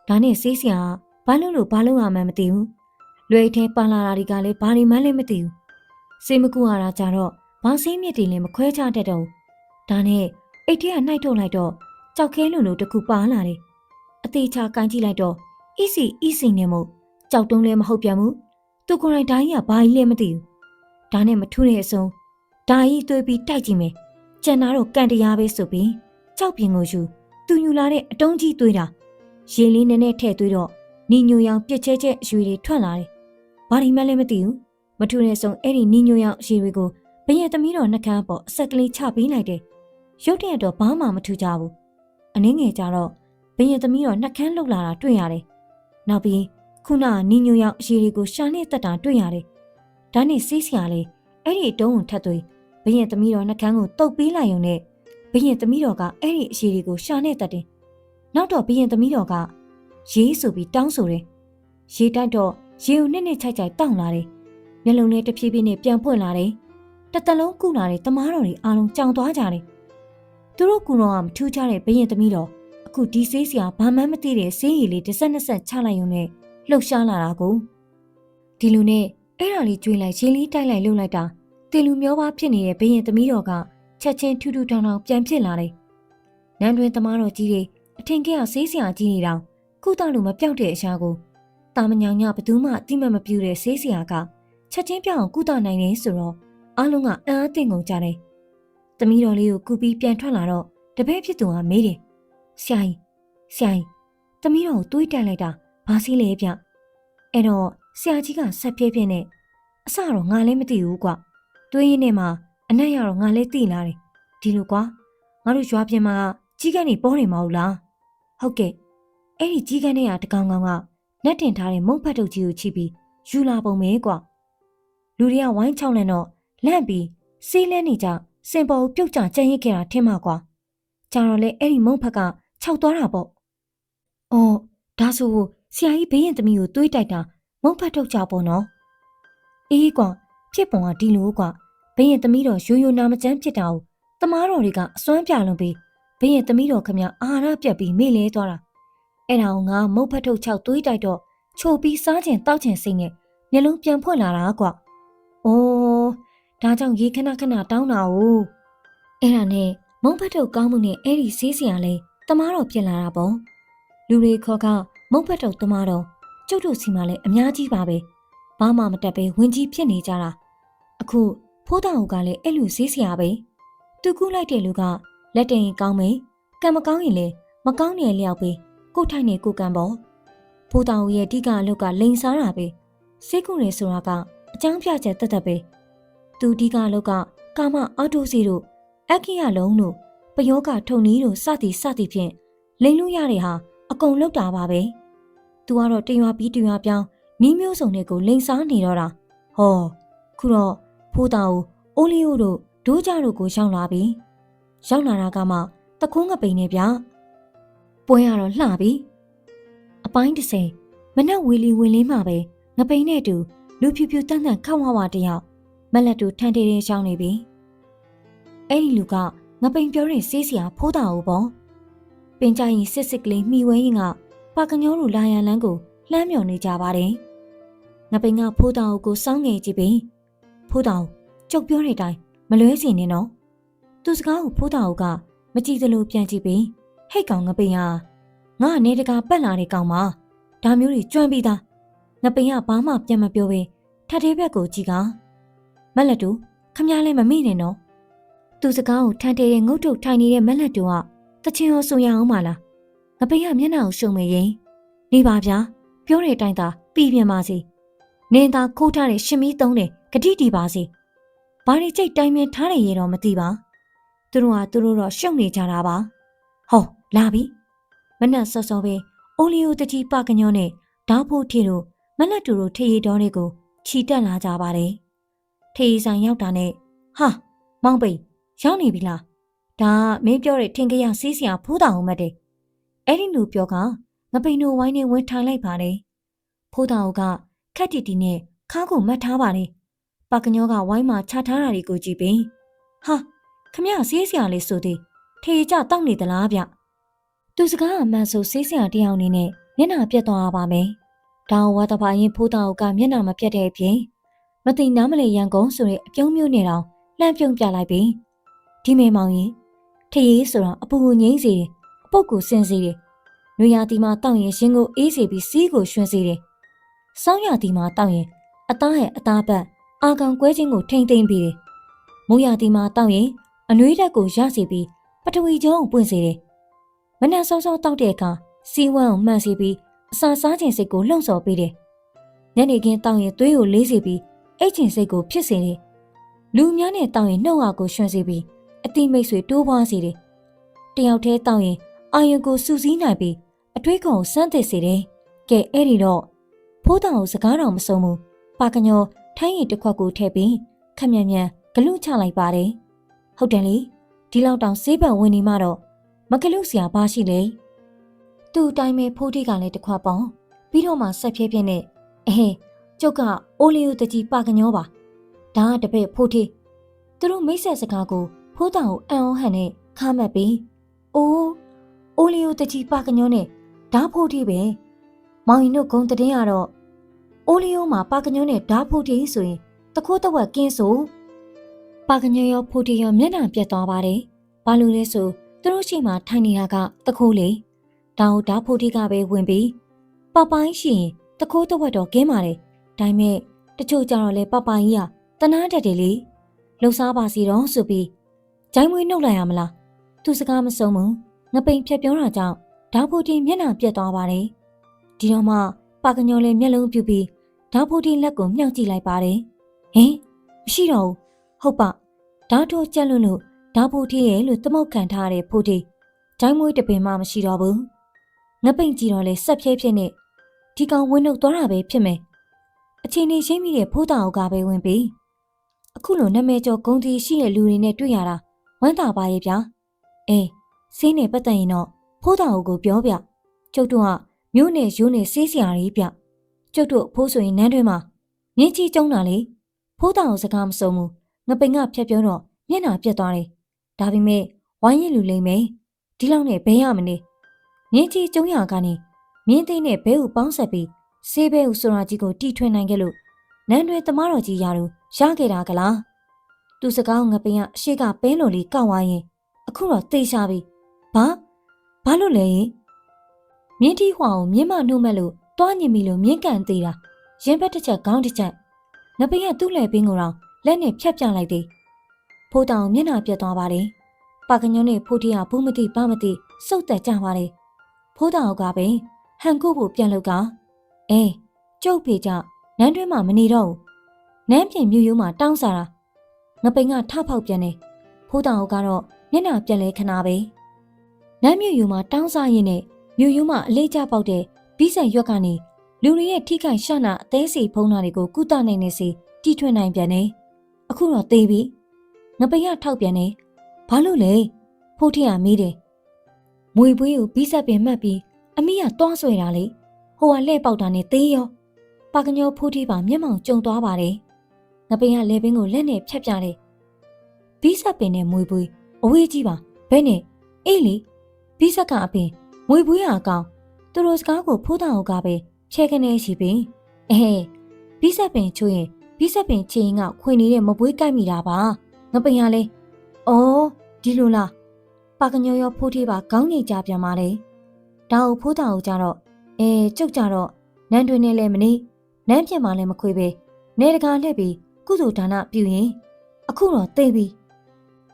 ဒါနဲ့ဆေးဆရာကဘာလို့ရမှန်းမသိဘူးလွယ်ထဲပန်လာတာတွေကလည်းဘာတွေမှန်းလည်းမသိဘူးဆေးမကူရတာကြတော့ဘောင်ဆေးမြစ်တွေလည်းမခွဲခြားတတ်တော့ဒါနဲ့အိတ်ထဲကနှိုက်ထုတ်လိုက်တော့ကြောက်ခဲလိုတစ်ခုပါလာတယ်အသေးချာကန်ကြည့်လိုက်တော့အီစီနဲ့မို့ကြောက်တုံးလည်းမဟုတ်ပြန်ဘူးသူကိုယ်တိုင်ဓာကြီးကဘာကြီးလဲမသိဘူးဒါနဲ့မထူးတဲ့အစုံဓာကြီးသွေးပြီးတိုက်ကြည့်မယ်ကျန်တာတော့ကန်တရားပဲဆိုပြီးကြောက်ပြင်ကိုယူသူညူလာတဲ့အတုံးကြီးသွေးတာရေလေးနည်းနည်းထည့်သွေးတော့နီညိုရောင်ပြက်ချဲအရွေတွေထွက်လာတယ်ဘာဒီမှလည်းမသိဘူးမထူးတဲ့အစုံအဲ့ဒီနီညိုရောင်အရွေတွေကိုဘရင်သမီးတော်နှကန်းပေါ်အဆက်ကလေးချပေးလိုက်တယ်ရုတ်တရက်တော့ဘာမှမထူးကြဘူးအနည်းငယ်ကြတော့ဘရင်သမီးတော်နှကန်းလှုပ်လာတာတွေ့ရတယ်နောက်ပြီးခုနနီညိုရောင်အရွေတွေကိုရှာနေတက်တာတွေ့ရတယ်ဒါနဲ့စီးစရာလေးအဲ့ဒီတုံးကိုထပ်သွေးဘရင်သမီးတော်နှကန်းကိုတုပ်ပေးလိုက်ရုံနဲ့ဘရင်သမီးတော်ကအဲ့ဒီအရှိတွေကိုရှာနေတတ်တယ်။နောက်တော့ဘရင်သမီးတော်ကရေးဆိုပြီးတောင်းဆိုတယ်။ရေတိုက်တော့ရေကိုနှစ်ချိုက်တောင့်လာတယ်။မျက်လုံးနဲ့တဖြည်းဖြည်းနဲ့ပြန်ပွင့်လာတယ်။တစ်သက်လုံးကုလာတဲ့တမားတော်တွေအားလုံးကြောင်သွားကြတယ်။သူတို့ကူတော်ကမထူးခြားတဲ့ဘရင်သမီးတော်အခုဒီဆေးစရာဘာမှမသိတဲ့ဆေးရည်လေးတစ်ဆက်နှစ်ဆက်ချလိုက်ရုံနဲ့လှုပ်ရှားလာတာကိုဒီလိုနဲ့အဲ့ဒါလေးကျွေးလိုက်ရေလေးတိုက်လိုက်လှုပ်လိုက်တာတေလူမျောပါဖြစ်နေတဲ့ဘရင်သမီးတော်ကချက်ချင်းထူးထူးထောင်ထောင်ပြန်ဖြစ်လာတယ်။နန်းတွင်သမားတော်ကြီးတွေအထင်ကရဆေးဆရာကြီးနေတောင်ကုသလို့မပြောက်တဲ့အရာကိုတာမညောင်ညဘသူမှအတိမတ်မပြူတဲ့ဆေးဆရာကချက်ချင်းပြောင်းအောင်ကုသနိုင်တယ်ဆိုတော့အားလုံးကအံ့အားသင့်ကုန်ကြတယ်။သမီးတော်လေးကိုကူပြီးပြန်ထွက်လာတော့တပည့်ဖြစ်သူကမေးတယ်။ဆရာကြီးသမီးတော်ကိုတွေးတက်လိုက်တာဘာစီးလဲဗျ။အဲ့တော့ဆရာကြီးကဆက်ပြဲပြဲနဲ့အစတော့ငါလည်းမသိဘူးကွ။တွေးရင်းနဲ့မှအနက်ရတော့ငါလည်းသိလာတယ်ဒီလိုကွာငါတို့ရွာပြင်မှာကြီးကန်းနေပေါ်နေမဟုတ်လားဟုတ်ကဲ့အဲ့ဒီကြီးကန်းတွေကတကောင်ကောင်ကနက်တင်ထားတဲ့မုံဖတ်တုတ်ကြီးကိုချိပြီးယူလာပုံပဲကွာလူတွေကဝိုင်းချောင်းလန့်တော့လန့်ပြီးစေးလဲနေကြစင်ပေါ်ပြုတ်ကျကြံ့ရစ်ခဲ့တာထင်မှာကွာကြာတော့လေအဲ့ဒီမုံဖက်ကခြောက်သွားတာပေါ့အော်ဒါဆိုဆရာကြီးဘေးရင်သမီးကိုတွေးတိုက်တာမုံဖတ်တုတ်ကြပေါ့နော်အေးကွာဖြစ်ပုံကဒီလိုကွာဘရင်သမီးတော်ရိုးရိုးနာမကျန်းဖြစ်တာကိုတမားတော်တွေကအစွမ်းပြလွန်ပြီးဘရင်သမီးတော်ခမအာဟာရပြတ်ပြီးမေ့လဲသွားတာအဲ့ဒါကိုငါမုတ်ဖတ်ထုတ်ချောက်သွေးတိုက်တော့ချိုပြီးစားချင်တောက်ချင်စိတ်နဲ့မျက်လုံးပြန်ဖွင့်လာတာကွ။အိုးဒါကြောင့်ရေခဏခဏတောင်းတာ哦အဲ့ဒါနဲ့မုတ်ဖတ်ထုတ်ကောင်းမှုနဲ့အဲ့ဒီဆေးစရာလေးတမားတော်ပြင်လာတာပေါ့လူတွေခေါ်ကမုတ်ဖတ်ထုတ်တမားတော်ကျုပ်တို့စီမှာလည်းအများကြီးပါပဲဘာမှမတက်ပဲဝင်ကြီးဖြစ်နေကြတာအခုဖိုးတောင်ကလည်းအဲ့လိုဈေးဆရာပဲသူကူးလိုက်တဲ့လူကလက်တရင်ကောင်းမယ်ကံမကောင်းရင်လည်းမကောင်းတဲ့လျောက်ပဲကိုထိုင်နေကိုကံပေါ့ဖိုးတောင်ရဲ့အဓိကအလုပ်ကလိန်စားတာပဲစိတ်ကူနေဆိုတာကအကြောင်းပြချက်တက်ပဲသူအဓိကအလုပ်ကကာမအော်တိုစီတို့အက္ခိယလုံးတို့ပယောဂထုံနီးတို့စသည်ဖြင့်လိန်လို့ရတဲ့ဟာအကုန်လုပ်တာပါပဲသူကတော့တရွာပြီးတရွာပြောင်းနီးမျိုးစုံတွေကိုလိန်စားနေတော့တာဟောခုတော့ဖိုးတောင်အိုးလီယိုတို့ဒိုးကြတို့ကိုရောက်လာပြီရောက်လာတာကမှတခုံးငပိန်နဲ့ဗျပွဲရတော့လှပြီအပိုင်း30မနက်ဝီလီဝင်လင်းမှာပဲငပိန်နဲ့တူလူဖြူဖြူတန်းတန်းခက်ဝဝတယောက်မက်လက်တူထန်တေးတင်းရှောင်းနေပြီအဲ့ဒီလူကငပိန်ပြောတဲ့ဆေးစရာဖိုးတောင်ပေါ့ပင်ကြရင်စစ်ကလေးမှီဝဲရင်ကပါကညောတို့လာရန်လန်းကိုလှမ်းမြော်နေကြပါတယ်ငပိန်ကဖိုးတောင်ကိုစောင်းငယ်ကြည့်ပြီးဖိုးတောင်ကျုပ်ပြောတဲ့အတိုင်းမလွဲစီနေနော်သူစကားကိုဖိုးတောင်ကမကြည့်သလိုပြန်ကြည့်ပြီးဟိတ်ကောင်ငပိန်ဟာငါအနေတကာပက်လာတဲ့ကောင်မဒါမျိုးတွေကျွမ်းပြီးသားငပိန်ကဘာမှပြန်မပြောဘဲထပ်သေးဘက်ကိုကြည့်ကမက်လက်တူခမည်းလည်းမမိနဲ့နော်သူစကားကိုထန်တဲတဲ့ငုတ်တုတ်ထိုင်နေတဲ့မက်လက်တူကတချင်ရောဆိုရအောင်မလားငပိန်ကမျက်နှာကိုရှုံမေရင်နေပါဗျာပြောတဲ့အတိုင်းသာပ ပြီးပြန်ပါစေနင်သာခိုးထားတဲ့ရှင်မီးသုံးတဲ့ဂတိတီပါစေဘာတွေကြိတ်တိုင်မြင်ထားတယ်ရေတော့မသိပါသူတို့တော့ရှုံနေကြတာပါဟောလာပြီမနက်စောစောပဲအိုလီယိုတကြီးပကညောနဲ့ဓာဖို့ထီတို့မလက်တူတို့ထေရီတော်တွေကိုခြိတက်လာကြပါတယ်ထေရီဆိုင်ရောက်တာနဲ့ဟာမောင်ပိန်ရောက်နေပြီလားဒါမင်းပြောတဲ့ထင်ကြရစီးစရာဖိုးတောင်အောင်မတ်တယ်အဲ့ဒီလူပြောကငပိန်တို့ဝိုင်းနေဝင်ထိုင်လိုက်ပါတယ်ဖိုးတောင်ကခက်တီတီနဲ့ခါးကိုမတ်ထားပါတယ်ပကညောကဝိုင်းမှာချထားတာတွေကိုကြည့်ပြီးဟာခမရစီးစရာလေးဆိုသည်ထေရီကြတောက်နေသလားဗျသူစကားအမှန်ဆိုစီးစရာတယောက်အနေနဲ့မျက်နှာပြတ်သွားပါမယ်ဒါဝါတပါရင်ဖိုးတောင်ကမျက်နှာမပြတ်တဲ့အပြင်မသိနားမလဲရန်ကုန်ဆိုတဲ့အပြုံးမျိုးနဲ့တောင်လှမ်းပြုံးပြလိုက်ပြီးဒီမေမောင်ရင်ထရီဆိုတော့အပူကိုငိမ့်စေတယ်အပုတ်ကိုစင်စေတယ်နွေရာသီမှာတောက်ရင်ရှင်ကိုအေးစေပြီးစီးကိုရွှင်စေတယ်စောင်းရာသီမှာတောက်ရင်အသားဟဲ့အသားပတ်အာကောင်ကွဲခြင်းကိုထိမ့်သိမ့်ပြီးတယ်မိုးရာသီမှာတောက်ရင်အနှွေးဓာတ်ကိုရစေပြီးပထဝီကျောင်းကိုပွင့်စေတယ်မနက်စောစောတောက်တဲ့အခါစီးဝမ်းကိုမှန်စေပြီးအစာစားခြင်းစိတ်ကိုလှုံ့ဆော်ပေးတယ်ညနေခင်းတောက်ရင်သွေးကိုလေးစေပြီးအိတ်ခြင်းစိတ်ကိုဖြစ်စေတယ်လူများနဲ့တောက်ရင်နှုတ်ဟာကိုရွှင်စေပြီးအတိမိတ်ဆွေတိုးပွားစေတယ်။တယောက်တည်းတောက်ရင်အာယုံကိုစူးစီးနိုင်ပြီးအတွေးကောင်ကိုစမ်းသစ်စေတယ်။ကဲအဲ့ဒီတော့ဖိုးတောင်ကိုစကားတော်မဆုံးဘူး။ပါကညောထိုင်းရည်တစ်ခွက်ကိုထည့်ပြီးခက်မြန်ဂလူချလိုက်ပါတယ်။ဟုတ်တယ်လေဒီလောက်တောင်ဆေးပံဝင်နေမှတော့မဂလူစရာဘာရှိလဲ။သူ့အတိုင်းပဲဖိုးတိကလည်းတစ်ခွက်ပေါင်းပြီးတော့မှဆက်ဖြည်းဖြည်းနဲ့ကျုပ်ကအိုလီယိုတကြီးပါကညောပါ။ဒါကတပည့်ဖိုးတိသူတို့မိတ်ဆက်စကားကိုဖိုးတောင်ကိုအံ့ဩဟန်နဲ့ခါမှတ်ပြီးအိုလီယိုတကြီးပါကညောနဲ့ဓာဖို့တီးပဲမောင်ရင်တို့ဂုံတဲ့ကတော့အိုလီယိုမှာပါကညောနဲ့ဓာဖို့တီးဆိုရင်တခိုးတဝက်ကင်းဆိုပါကညောရောဖို့တီးရောမျက်နှာပြတ်သွားပါတယ်ဘာလို့လဲဆိုသူတို့ရှိမှထိုင်နေတာကတခိုးလေဓာဖို့တီးကပဲဝင်ပြီးပပိုင်းရှိရင်တခိုးတဝက်တော့ကင်းပါတယ်ဒါပေမဲ့တချို့ကြတော့လေပပိုင်းကြီးကတနာတတ်တယ်လေလှူစားပါစီတော့ဆိုပြီးဂျိုင်းမွေးနှုတ်လိုက်ရမလားသူစကားမဆုံးဘူးငပိန်ဖြတ်ပြောတာကြောင့်ဓာဖို့တီမျက်နှာပြတ်သွားပါတယ်ဒီတော့မှပါကညောလေးမျက်လုံးပြူပြီးဓာဖို့တီလက်ကိုမြှောက်ကြည့်လိုက်ပါတယ်ဟင်မရှိတော့ဘူးဟုတ်ပါဓာထိုးကြက်လို့ဓာဖို့တီရဲ့လို့သမုတ်ခံထားတဲ့ဖို့တီဂျိုင်းမွေးတပင်မှမရှိတော့ဘူးငပိန်ကြည့်တော့လေဆက်ဖြဲဖြဲနဲ့ဒီကောင်ဝင်းနှုတ်သွားတာပဲဖြစ်မယ်အချိန်နေရှိမိတဲ့ဖိုးတောင်ကပဲဝင်ပြီးအခုလိုနာမည်ကျော်ဂုံတီရှိတဲ့လူတွေနဲ့တွေ့ရတာဝမ်းသာပါရဲ့ဗျာအေးစင်းနေပတ်သက်ရင်တော့ဖိုးတောင်ကိုပြောပြကျုပ်တို့ကမျိုးနဲ့ရိုးနဲ့စေးစရာကြီးဗျကျုပ်တို့ဖိုးဆိုရင်နန်းတွင်မှာမြင်းကြီးကျုံတာလေဖိုးတောင်စကားမစုံဘူးငပိန်ကဖြတ်ပြောတော့မျက်နှာပြတ်သွားတယ်ဒါပေမဲ့ဝိုင်းရင်လူလိမ့်မယ်ဒီလောက်နဲ့ဘဲရမနေမြင်းကြီးကျုံရကနေမြင်းသိန်းနဲ့ဘဲကိုပေါင်းဆက်ပြီးဆေးဘဲကိုဆိုတာကြီးကိုတီထွင်နိုင်ခဲ့လို့နန်းတွင်သမားတော်ကြီးရာတို့ရခဲ့တာကလားသူစကားငပိန်ကအရှိကပဲလို့လေးကောက်သွားရင်အခုတော့သိချပြီဘာလို့လဲမြင်းတီဟွာကိုမြင်းမနှုတ်မဲ့လို့တွားညင်ပြီလို့မြင်းကန်သေးတာရင်ဘက်တစ်ချက်ခေါင်းတစ်ချက်ငပိန်ကသူ့လက်ပင်ကိုတော့လက်နဲ့ဖြတ်ပြလိုက်သေးဖိုးတောင်မျက်နှာပြတ်သွားပါတယ်ပါကညွန်းနဲ့ဖိုးတီကဘူးမသိဘာမသိစုတ်တက်ကြပါတယ်ဖိုးတောင်ကပဲဟန်ကိုဖို့ပြန်လို့ကကျုပ်ဖေကြနန်းတွင်းမှာမနေတော့ဘူးနန်းပြင်မြို့ရိုးမှာတောင်းစားတာငပိန်ကထဖောက်ပြန်နေဖိုးတောင်ကတော့မျက်နှာပြက်လဲခဏပဲနန်းမြို့ရိုးမှာတောင်းစားရင်းနဲ့မြို့ရိုးမှာအလေးကျပေါက်တဲ့ဘီးဆန်ရွက်ကနေလူတွေရဲ့ထိခိုက်ရှနာအသေးစိတ်ဖုံးတာတွေကိုကုသနိုင်နေစီတီထွင်နိုင်ပြန်နေအခုတော့သေးပြီငပိန်ကထောက်ပြန်နေဘာလို့လဲဖိုးထရမေးတယ်မွေပွေးကိုဘီးဆက်ပင်မှတ်ပြီးအမိကတွားဆွဲတာလေဟိုကလှဲ့ပေါက်တာနဲ့သေးရောပါကညောဖိုးထပါမျက်မှောင်ကျုံသွားပါတယ်ငပိန်ကလေပင်ကိုလက်နဲ့ဖြတ်ပြတယ်ဘီးဆက်ပင်နဲ့မွေပွေးအဝေးကြီးပါဘဲနဲ့အေးလေဘီးဆက်ကအပင်မွေပွေးအကောင်သူတို့စကားကိုဖိုးတောင်ကပဲချဲကနေရှိပင်ဘီးဆက်ပင်ချိုးရင်ဘီးဆက်ပင်ချင်းကခွေနေတဲ့မပွေးကိုက်မိတာပါငပိန်ကလည်းဒီလိုလားပါကညောရောဖိုးထပါခေါင်းနေကြပြန်ပါလေဒါကိုဖိုးတောင်ကြတော့ကျုပ်ကြတော့နန်းတွင်နဲ့လည်းမနေနန်းပြင်မှာလည်းမခွေပဲနေတကာလှည့်ပြီးကုသိုလ်ဒါနပြုရင်အခုတော့သိပြီ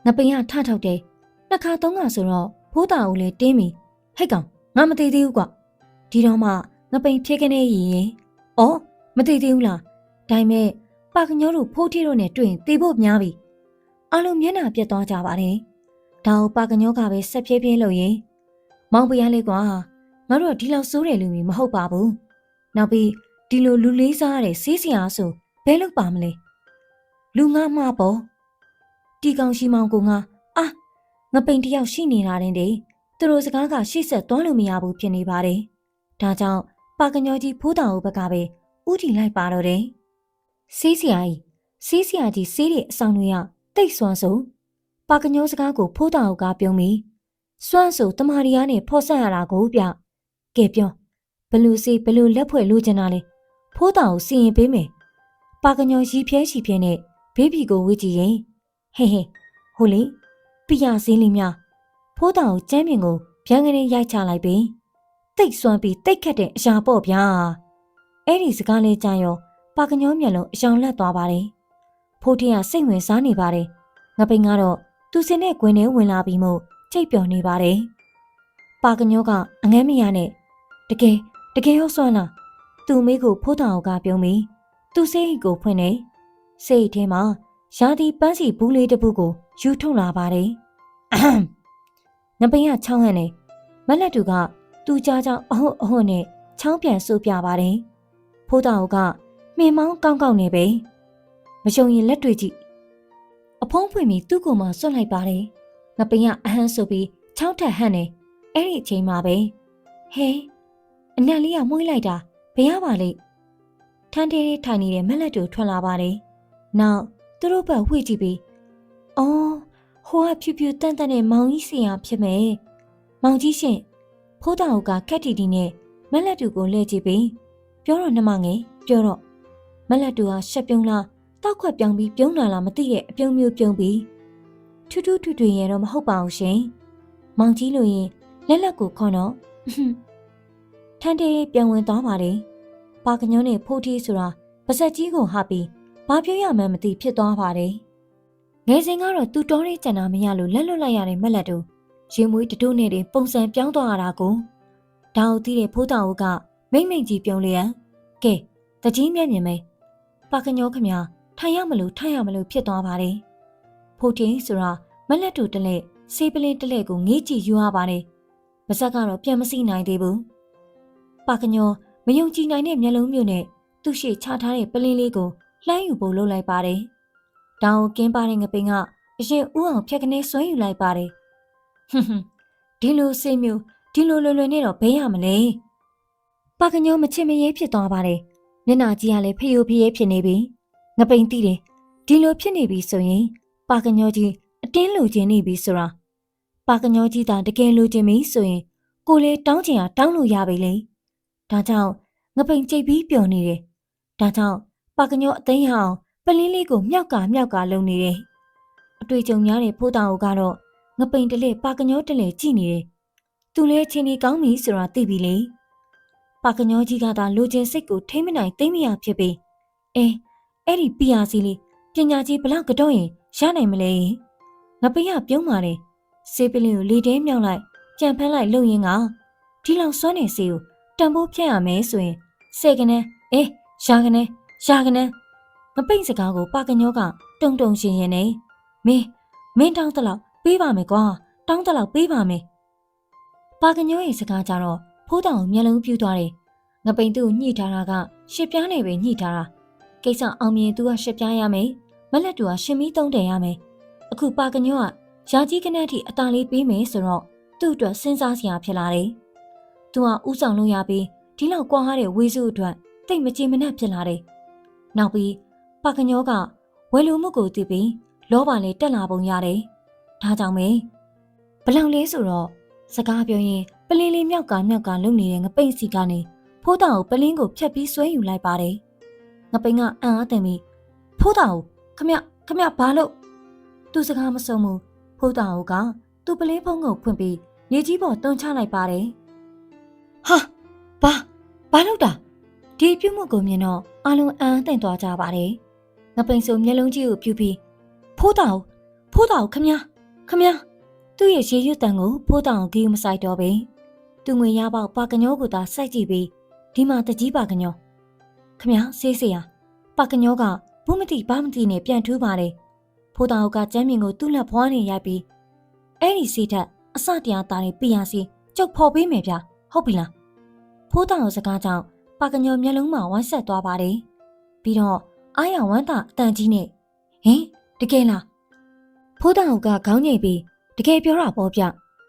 ငပိန်ကထထောက်တယ်နှစ်ခါသုံးခါဆိုတော့ဖိုးတောင်ကိုလည်းတင်းပြီဟဲ့ကောင်ငါမသေးသေးဘူးကွဒီတော့မှငပိန်ဖြေကနေရင် ။အော်မသိသေးဘူးလား။ဒါပေမဲ့ပါကညောတို့ဖိုးထီတို့နဲ့တွေ့ရင်တေဖို့များပြီ။အားလုံးမျက်နှာပြတ်သွားကြပါတယ်။ဒါကိုပါကညောကပဲဆက်ဖြည်းဖြည်းလုပ်ရင်မောင်ပရလေးကွာငါတို့ကဒီလောက်စိုးတယ်လူမျိုးမဟုတ်ပါဘူး။နောက်ပြီးဒီလိုလူလေးစားရတဲ့ဆေးစရာဆိုဘယ်လုပ်ပါမလဲ။လူငါမှားပေါ့။တီကောင်ရှိမောင်ကငါပိန်တယောက်ရှိနေတာတင်တယ်။သူတို့စကားကရှေ့ဆက်သွားလို့မရဘူးဖြစ်နေပါတယ်။ဒါကြောင့်ပါကညောကြီးဖိုးတောင်ဘက်ကပဲဥတီလိုက်ပါတော့တယ်။ဆေးစရာကြီးဆေးတွေအဆောင်တွေကတိတ်ဆွမ်းဆိုပါကညောစကားကိုဖိုးတောင်ကပြုံးပြီးစွမ်းဆိုတမာရီယာနဲ့ဖော်ဆက်ရတာကိုပြကဲပြောဘလူစီဘလူလက်ဖွဲ့လိုချင်တာလေဖိုးတောင်ကိုစီရင်ပေးမယ်ပါကညောရီဖြဲနဲ့ဘေးဘီကိုဝစ်ကြည့်ရင်ဟဲဟိုလေပြရစင်းလေးများဖိုးတောင်ကိုကျမ်းပြင်ကိုဗျံကနေရိုက်ချလိုက်ပြီးတိတ်ဆွမ်းပြီးတိတ်ခတ်တဲ့အရာပေါ့ဗျာအဲ့ဒီစကားလေးကြားရောပါကညောမျက်လုံးအယောင်လက်သွားပါတယ်ဖိုးထင်းကစိတ်ဝင်စားနေပါတယ်ငပိန်ကတော့သူစင်တဲ့ကွင်းထဲဝင်လာပြီးမို့ကြိတ်ပျော်နေပါတယ်ပါကညောကအငမ်းမရနဲ့တကယ်ဟုတ်ဆွမ်းလားသူ့မိကိုဖိုးတောင်ကပြုံးပြီးသူ့စိတ်ကိုဖွင့်နေစိတ်ထဲမှာရာသီပန်းစီဘူးလေးတစ်ပုကိုယူထုတ်လာပါတယ်ငပိန်ကချောင်းဟန်နေမလက်တူကသူ့ကြားကြောင်အဟုတ်နဲ့ချောင်းပြန်ဆူပြပါတယ်ဖိုးတောင်ကမင်းမောင်းကောင်းနေပဲမယုံရင်လက်တွေ့ကြည့်အဖုံးဖွင့်ပြီးသူ့ကိုယ်မှဆွတ်လိုက်ပါတယ်ငပိန်ကအဟမ်းဆိုပြီးချောင်းထက်ဟန့်နေအဲ့ဒီအချိန်မှာပဲဟဲအနက်လေးကမှုန်းလိုက်တာဘယ်ရပါလိမ့်ထန်းတေးထိုင်နေတဲ့မက်လက်တူထွက်လာပါတယ်နောက်သူတို့ဘက်ဝှေ့ကြည့်ပြီးအော်ဟိုကဖြူတန့်တဲ့မောင်ကြီးစီရဖြစ်မယ်မောင်ကြီးရှင်ဖိုးတောင်ကခက်တီတီနဲ့မက်လက်တူကိုလှည့်ကြည့်ပြီးပြောတော့နှမငယ်ပြောတော့မက်လက်တူကရှက်ပြုံးလားတောက်ခွက်ပြောင်းပြီးပြုံးလာလားမသိတဲ့အပြုံးမျိုးပြုံးပြီးထူးထွေရတော့မဟုတ်ပါဘူးရှင်မောင်ကြီးလို့ရင်လက်ကိုခေါ်တော့ထန်းတေးပြန်ဝင်သွားပါတယ်ပါကညောနဲ့ဖိုးထီးဆိုတာပါဆက်ကြီးကိုဟာပြီးဘာပြောရမှန်းမသိဖြစ်သွားပါတယ်ငယ်စဉ်ကတော့သူတော်ရေးကြံတာမရလို့လက်လွတ်လိုက်ရတဲ့မက်လက်တူရင်မွေးတတိုးနဲ့တင်ပုံစံပြောင်းသွားရတာကိုဒါကိုသိတဲ့ဖိုးတောင်ကမိမ့်ကြီးပြုံးလျက်ကဲတကြီးမျက်မြင်မဲပါကညောခမထိုင်ရမလို့ဖြစ်သွားပါတယ်ဖိုးထီးဆိုတာမက်လက်တူတလက်ဆေးပလင်းတလက်ကိုငေးကြည့်ယူရပါတယ်ပါဆက်ကတော့ပြန်မစီနိုင်သေးဘူးပါကညောမယုံကြည်နိုင်တဲ့မျက်လုံးမျိုးနဲ့သူ့ရှေ့ချထားတဲ့ပလင်းလေးကိုလှမ်းယူဖို့လုပ်လိုက်ပါတယ်။တောင်ကင်းပါတဲ့ငပိန်ကအရင်ဥအောင်ဖြက်ကနေဆွဲယူလိုက်ပါတယ်။ဒီလိုစိတ်မျိုးဒီလိုလွယ်နဲ့တော့ဘေးရမလဲ။ပါကညောမချစ်မရဲဖြစ်သွားပါတယ်။မျက်နှာကြီးကလည်းဖျို့ဖြစ်နေပြီ။ငပိန်သိတယ်။ဒီလိုဖြစ်နေပြီဆိုရင်ပါကညောကြီးအတင်းလိုချင်နေပြီဆိုတာပါကညောကြီးသာတကယ်လိုချင်ပြီဆိုရင်ကိုလေတောင်းချင်တာတောင်းလို့ရပြီလေ။ဒါကြောင့်ငပိန်ကြိတ်ပြီးပျော်နေတယ်။ဒါကြောင့်ပါကညောအသိဟောင်းပလင်းလေးကိုမြောက်ကလုံနေတယ်။အတွေ့အကြုံများတဲ့ဖိုးတောင်ကတော့ငပိန်တလေပါကညောတလေကြည့်နေတယ်။သူလဲချင်းကြီးကောင်းပြီဆိုတာသိပြီလေ။ပါကညောကြီးကသာလိုချင်စိတ်ကိုထိမ့်မနိုင်သိမ့်မရဖြစ်ပြီးအဲ့ဒီပြာစီလေးပညာကြီးဘလောက်ကတော့ရင်ရနိုင်မလဲ။ငပိန်ကပြုံးပါတယ်။ဆေးပလင်းကိုလေထဲမြောက်လိုက်ကြံဖမ်းလိုက်လုံရင်းကဒီလောက်စွမ်းနေစီကိုတန်ဖိုးဖြတ်ရမယ်ဆိုရင်စေကနန်းရာကနန်းမပိတ်စကားကိုပါကညောကတုံရှင်ရင်နဲ့မင်းတောင်းတလောက်ပေးပါမယ်ကွာတောင်းတလောက်ပေးပါမယ်ပါကညောရဲ့စကားကြတော့ဖိုးတောင်ကိုမျက်လုံးပြူးသွားတယ်ငပိန်သူ့ကိုညှိထားတာကရှစ်ပြားနဲ့ပဲညှိထားတာကိစ္စအောင်မြင်သူကရှစ်ပြားရမယ်မလက်တူကရှင်မီးသုံးတယ်ရမယ်အခုပါကညောကရာကြီးကနန်းထိအတားလေးပေးမယ်ဆိုတော့သူ့အတွက်စဉ်းစားစရာဖြစ်လာတယ်သူကဥဆောင်လို့ရပြီးဒီလောက်ကွာတဲ့ဝေစုအတွက်တိတ်မကြည်မနှက်ဖြစ်လာတယ်။နောက်ပြီးပါကညောကဝယ်လူမှုကိုသိပြီးလောဘလေးတက်လာပုံရတယ်။ဒါကြောင့်ပဲဘလောင်လေးဆိုတော့စကားပြောရင်ပလင်းလေးမြောက်ကလုံနေတဲ့ငပိန်စီကနေဖိုးတောင်ကိုပလင်းကိုဖြတ်ပြီးဆွဲယူလိုက်ပါတယ်။ငပိန်ကအံ့အားသင့်ပြီးဖိုးတောင်ခမဘာလို့သူစကားမဆုံးဘူးဖိုးတောင်ကသူ့ပလင်းဖုံးကိုဖွင့်ပြီးမြေကြီးပေါ်တွန်းချလိုက်ပါတယ်။ဟာဘာလို့တာဒီပြုတ်မှုကိုမြင်တော့အလုံးအန်းတင့်သွားကြပါတယ်ငပိန်ဆိုမျက်လုံးကြီးကိုပြူပြီးဖိုးတောင်ခမသူ့ရဲ့ရေရွတ်တန်ကိုဖိုးတောင်ဂီးမဆိုင်တော့ပေသူငွေရပေါက်ပါကညောကိုသာစိုက်ကြည့်ပြီးဒီမှာတကြီးပါကညော ခမဆေးစရာပါကညောကဘူးမတိဘာမတိနဲ့ပြန်ထူးပါတယ်ဖိုးတောင်ကကျမ်းမြင်ကိုသူ့လက်ဖွားနေရိုက်ပြီးအဲ့ဒီစီးထက်အစတရားသားတွေပြရစီကျုပ်ဖော်ပေးမယ်ဗျဟုတ်ပြီလားဖိုးတောင်စကားကြောင့်ပါကညောမျက်လုံးမှာဝမ်းဆက်သွားပါတယ်ပြီးတော့အားရဝမ်းသာအတန်ကြီးနဲ့ဟင်တကယ်လားဖိုးတောင်ကခေါင်းငိတ်ပြီးတကယ်ပြောတာပေါ့ဗျ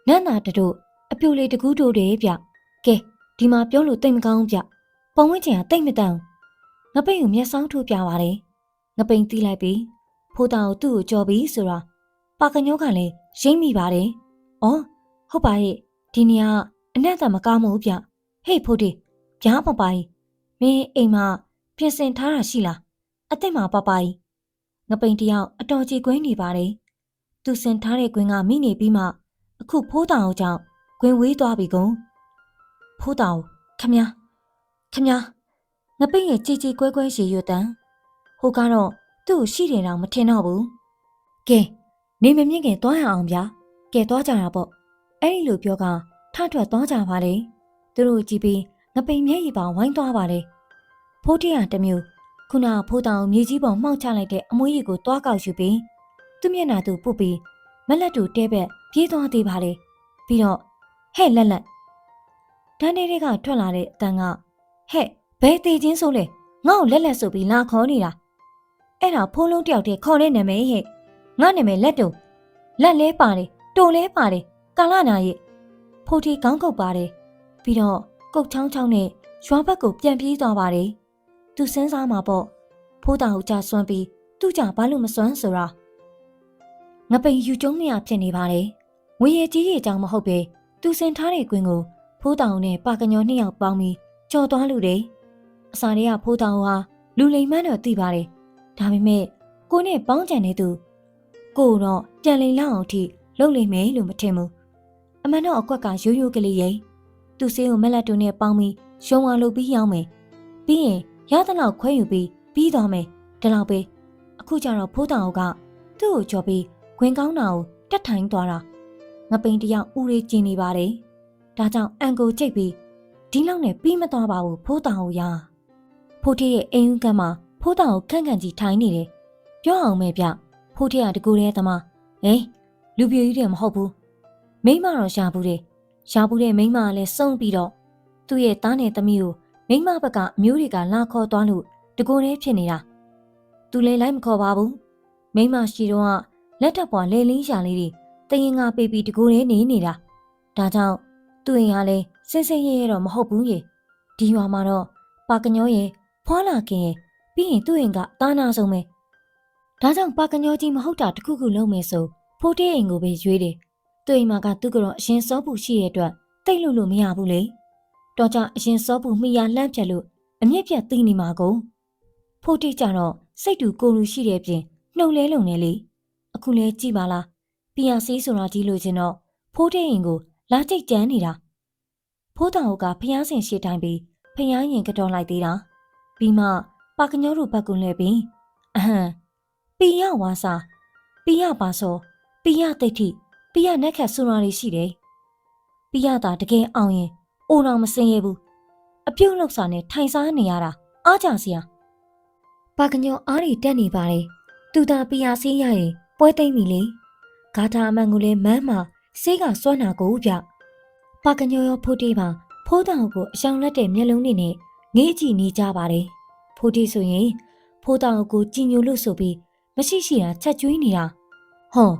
နန်းသာတို့အပြိုလေးတကူးတို့တယ်ဗျကဲဒီမှာပြောလို့တိတ်မကောင်းဗျပုံဝင်းချင်ကတိတ်မတန်ငပိန်ကိုမျက်စောင်းထိုးပြပါတယ်ငပိန်တီးလိုက်ပြီးဖိုးတောင်သူ့ကိုကြော်ပြီးဆိုတော့ပါကညောကလည်းရိမ့်မိပါတယ်အော်ဟုတ်ပါရဲ့ဒီနေရာအနက်သာမကောင်းဘူးဗျဟေ့ဖိုးတေဗျားပပိုင်မင်းအိမ်မှာပြင်ဆင်ထားတာရှိလားအစ်စ်မှာပပိုင်ငပိန်တယောက်အတော်ကြီးကွင်းနေပါတယ်သူစင်ထားတဲ့ကွင်းကမိနေပြီးမှအခုဖိုးတောင်ကြောင့်ကွင်းဝေးသွားပြီကုန်ဖိုးတောင်ခမငပိန်ရဲ့ကြည်ကြည်ကွဲကွဲရေရွတ်တန်ဟိုကတော့သူ့ကိုရှိတယ်တော့မထင်တော့ဘူးကဲနေမမြင့်ခင်သွားရအောင်ဗျာကဲသွားကြတာပေါ့အဲ့ဒီလိုပြောကထထွက်သွားကြပါလေသူတို့ကြည့်ပြီးငပိန်မျက်ရည်ပါဝိုင်းသွားပါလေဖိုးတရတမျိုးခုနဖိုးတောင်မြေကြီးပေါ်မှောက်ချလိုက်တဲ့အမွှေးရည်ကိုတွားကောက်ယူပြီးသူ့မျက်နှာသူပုတ်ပြီးမလက်တူတဲဘက်ပြေးသွားသေးပါလေပြီးတော့ဟဲ့လက်တန်းတွေကထွက်လာတဲ့အတန်ကဟဲ့ဘယ်သေးချင်းဆိုလဲငါ့ကိုလက်ဆိုပြီးလာခေါ်နေတာအဲ့ဒါဖိုးလုံးတယောက်တည်းခေါ်တဲ့နာမည်ဟဲ့ငါနာမည်လက်တုံလက်လဲပါတယ်တုံလဲပါတယ်ကာလနာရဲ့ဖိုးတီကောင်းကုတ်ပါတယ်ပြီးတော့ကုတ်ချောင်းချောင်းနဲ့ရွာဘက်ကိုပြန်ပြေးသွားပါတယ်သူစဉ်းစားမှာပေါ့ဖိုးတောင်ကြဆွမ်းပြီးသူ့ကြဘာလို့မစွမ်းဆိုတာငပိန်ယူကျုံးမရဖြစ်နေပါတယ်ငွေရည်ကြီးရဲ့ကြောင့်မဟုတ်ပဲသူစင်ထားတဲ့ကွင်းကိုဖိုးတောင်နဲ့ပါကညောနှစ်ယောက်ပေါင်းပြီးကြော်သွားလို့တယ်အစာတွေကဖိုးတောင်ဟာလူလိမ်မှန်းတော့သိပါတယ်ဒါပေမဲ့ကိုနဲ့ပေါင်းကြံနေသူကိုတော့ပြန်လိမ်လောက်အောင်ထိလှုပ်လိမ့်မယ်လို့မထင်ဘူးအမှန်တော့အကွက်ကရိုးရိုးကလေးရဲ့သူ့ဆေးကိုမလက်တူနဲ့ပေါင်းပြီးရှုံအောင်လုပ်ပြီးရောင်းမယ်ပြီးရင်ရသလောက်ခွဲယူပြီးသွားမယ်ဒါလောက်ပဲအခုကျတော့ဖိုးတောင်ကသူ့ကိုကြော်ပြီးခွင်ကောင်းတာကိုတက်ထိုင်သွားတာငပိန်တယောက်ဦးရေးကျင်းနေပါတယ်ဒါကြောင့်အန်ကိုကြိတ်ပြီးဒီလောက်နဲ့ပြီးမသွားပါဘူးဖိုးတောင်ရဖိုးထေးရဲ့အိမ်ဦးကမ်းမှာဖိုးတောင်ကိုခန့်ခန့်ကြီးထိုင်နေတယ်ပြောအောင်မဲ့ဗျဖိုးထေးကတကူတဲ့သမားဟေးလူပြိုကြီးတယ်မဟုတ်ဘူးမိမတော့ရှာဘူးတဲ့မိမကလည်းစုံပြီးတော့သူ့ရဲ့သားနဲ့သမီးကိုမိမဘက်ကအမျိုးတွေကလာခေါ်သွားလို့တကူနဲ့ဖြစ်နေတာသူလည်းလိုက်မခေါ်ပါဘူးမိမရှိတော့ကလက်ထပ်ပွားလဲလင်းရှာလေးတွေတရင်ငါပေးပြီးတကူနဲ့နေနေတာဒါကြောင့်သူ့အိမ်ကလည်းစင်စင်ရဲရဲတော့မဟုတ်ဘူးရေဒီရွာမှာတော့ပါကညောရဲ့ဖွာလာခင်ရဲ့ပြီးရင်သူ့အိမ်ကတာနာဆုံးပဲဒါကြောင့်ပါကညောကြီးမဟုတ်တာတခုခုလုံးမယ်ဆိုဖိုးတဲ့အိမ်ကိုပဲရွေးတယ်သူ့အိမ်မှာကသူကတော့အရင်စောပူရှိရဲ့အတွက်တိတ်လို့မရဘူးလေတော့ကြအရင်စောပူမိရလှမ်းပြက်လို့အမျက်ပြက်သိနေမှာကုန်ဖိုးတိကြတော့စိတ်တူကိုယ်လူရှိတဲ့ပြင်နှုတ်လဲလုံနေလေအခုလဲကြည်ပါလားပီယာစီးဆိုတာကြီးလို့ချင်းတော့ဖိုးတဲ့အိမ်ကိုလာကြိတ်ကြမ်းနေတာဖိုးတောင်ကဖျားစင်ရှိတိုင်းပြီးဖျားရင်ကတော့လိုက်သေးတာပြီးမှပါကညောတို့ဘက်ကလည်းပြီးအဟံပီယဝါစာပီယပါစောပီယတိတ်ထိပီယနက်ခတ်ဆူရာတွေရှိတယ်ပီယသာတကယ်အောင်ရင်အိုတော်မစင်ရဘူးအပြုတ်လောက်စာနဲ့ထိုင်စားနေရတာအားကြစရာပါကညောအားတွေတက်နေပါလေသူသာပီယဆေးရရင်ပွဲသိမ့်ပြီလေဂါထာအမှန်ကိုလည်းမန်းမှာဆေးကစွမ်းနာကိုဗျပါကညောရောဖိုးတေးပါဖိုးတောင်ကိုအယောင်လက်တဲ့မျက်လုံးတွေနဲ့ငေးကြည့်နေကြပါတယ်ဖိုးတေးဆိုရင်ဖိုးတောင်ကိုကြည်ညိုလို့ဆိုပြီးမရှိရှိတာချက်ကျွေးနေတာဟော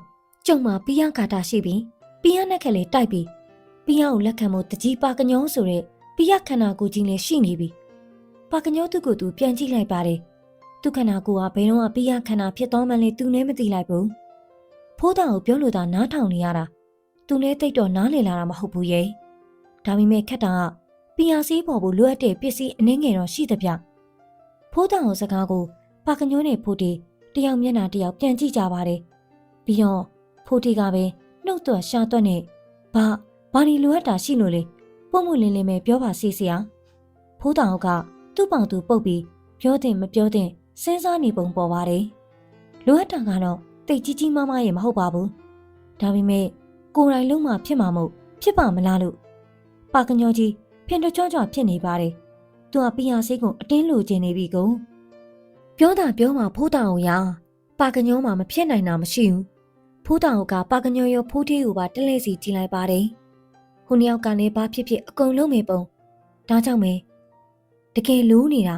ကျုံမှာပီယဂါထာရှိပြီးပီယနဲ့ခက်လေတိုက်ပြီးပီယကိုလက်ခံဖို့တကြီးပါကညောဆိုတဲ့ပီယခန္ဓာကိုယ်ကြီးလည်းရှိနေပြီပါကညောသူ့ကိုယ်သူပြန်ကြည့်လိုက်ပါတယ်သူခန္ဓာကိုယ်ကဘယ်တော့မှပီယခန္ဓာဖြစ်သွားမှလည်းသူလည်းမသိလိုက်ဘူးဖိုးတောင်ကိုပြောလို့သာနားထောင်နေရတာသူလည်းတိတ်တော့နားလည်လာတာမဟုတ်ဘူးရဲ့ဒါပေမဲ့ခက်တာကပီယာစီးပေါ်ဖို့လိုအပ်တဲ့ပစ္စည်းအနှဲငယ်တော့ရှိသဗျဖိုးတောင်စကားကိုပါကညိုးနဲ့ဖိုးတီတယောက်မျက်နှာတယောက်ပြန်ကြည့်ကြပါတယ်ပြီးတော့ဖိုးတီကပဲနှုတ်သွက်ရှာသွက်နဲ့ဘာဒီလိုအပ်တာရှိလို့လေပုံမှုလင်းလင်းပဲပြောပါစီစရာဖိုးတောင်ကသူ့ပေါင်သူပုတ်ပြီးပြောတဲ့မပြောတဲ့စဉ်းစားနေပုံပေါ်ပါတယ်လိုအပ်တာကတော့တိတ်ကြီးကြီးမားမားရဲ့မဟုတ်ပါဘူးဒါပေမဲ့ကိုယ်တိုင်လုံးမှဖြစ်မှာမို့ဖြစ်ပါမလားလို့ပါကညောကြီးဖြင်တကြွကြွဖြစ်နေပါတယ် သူကပညာဆေးကိုအတင်းလိုချင်နေပြီကိုပြောတာပြောမှဖိုးတောင်ရပါကညောမှာမဖြစ်နိုင်တာမရှိဘူးဖိုးတောင်ကပါကညောရောဖိုးသေးကိုပါတလဲစီကြည့်လိုက်ပါတယ်ဟိုနှစ်ယောက်ကလည်းဘာဖြစ်ဖြစ်အကုန်လုံးမေပုံဒါကြောင့်ပဲတကယ်လိုးနေတာ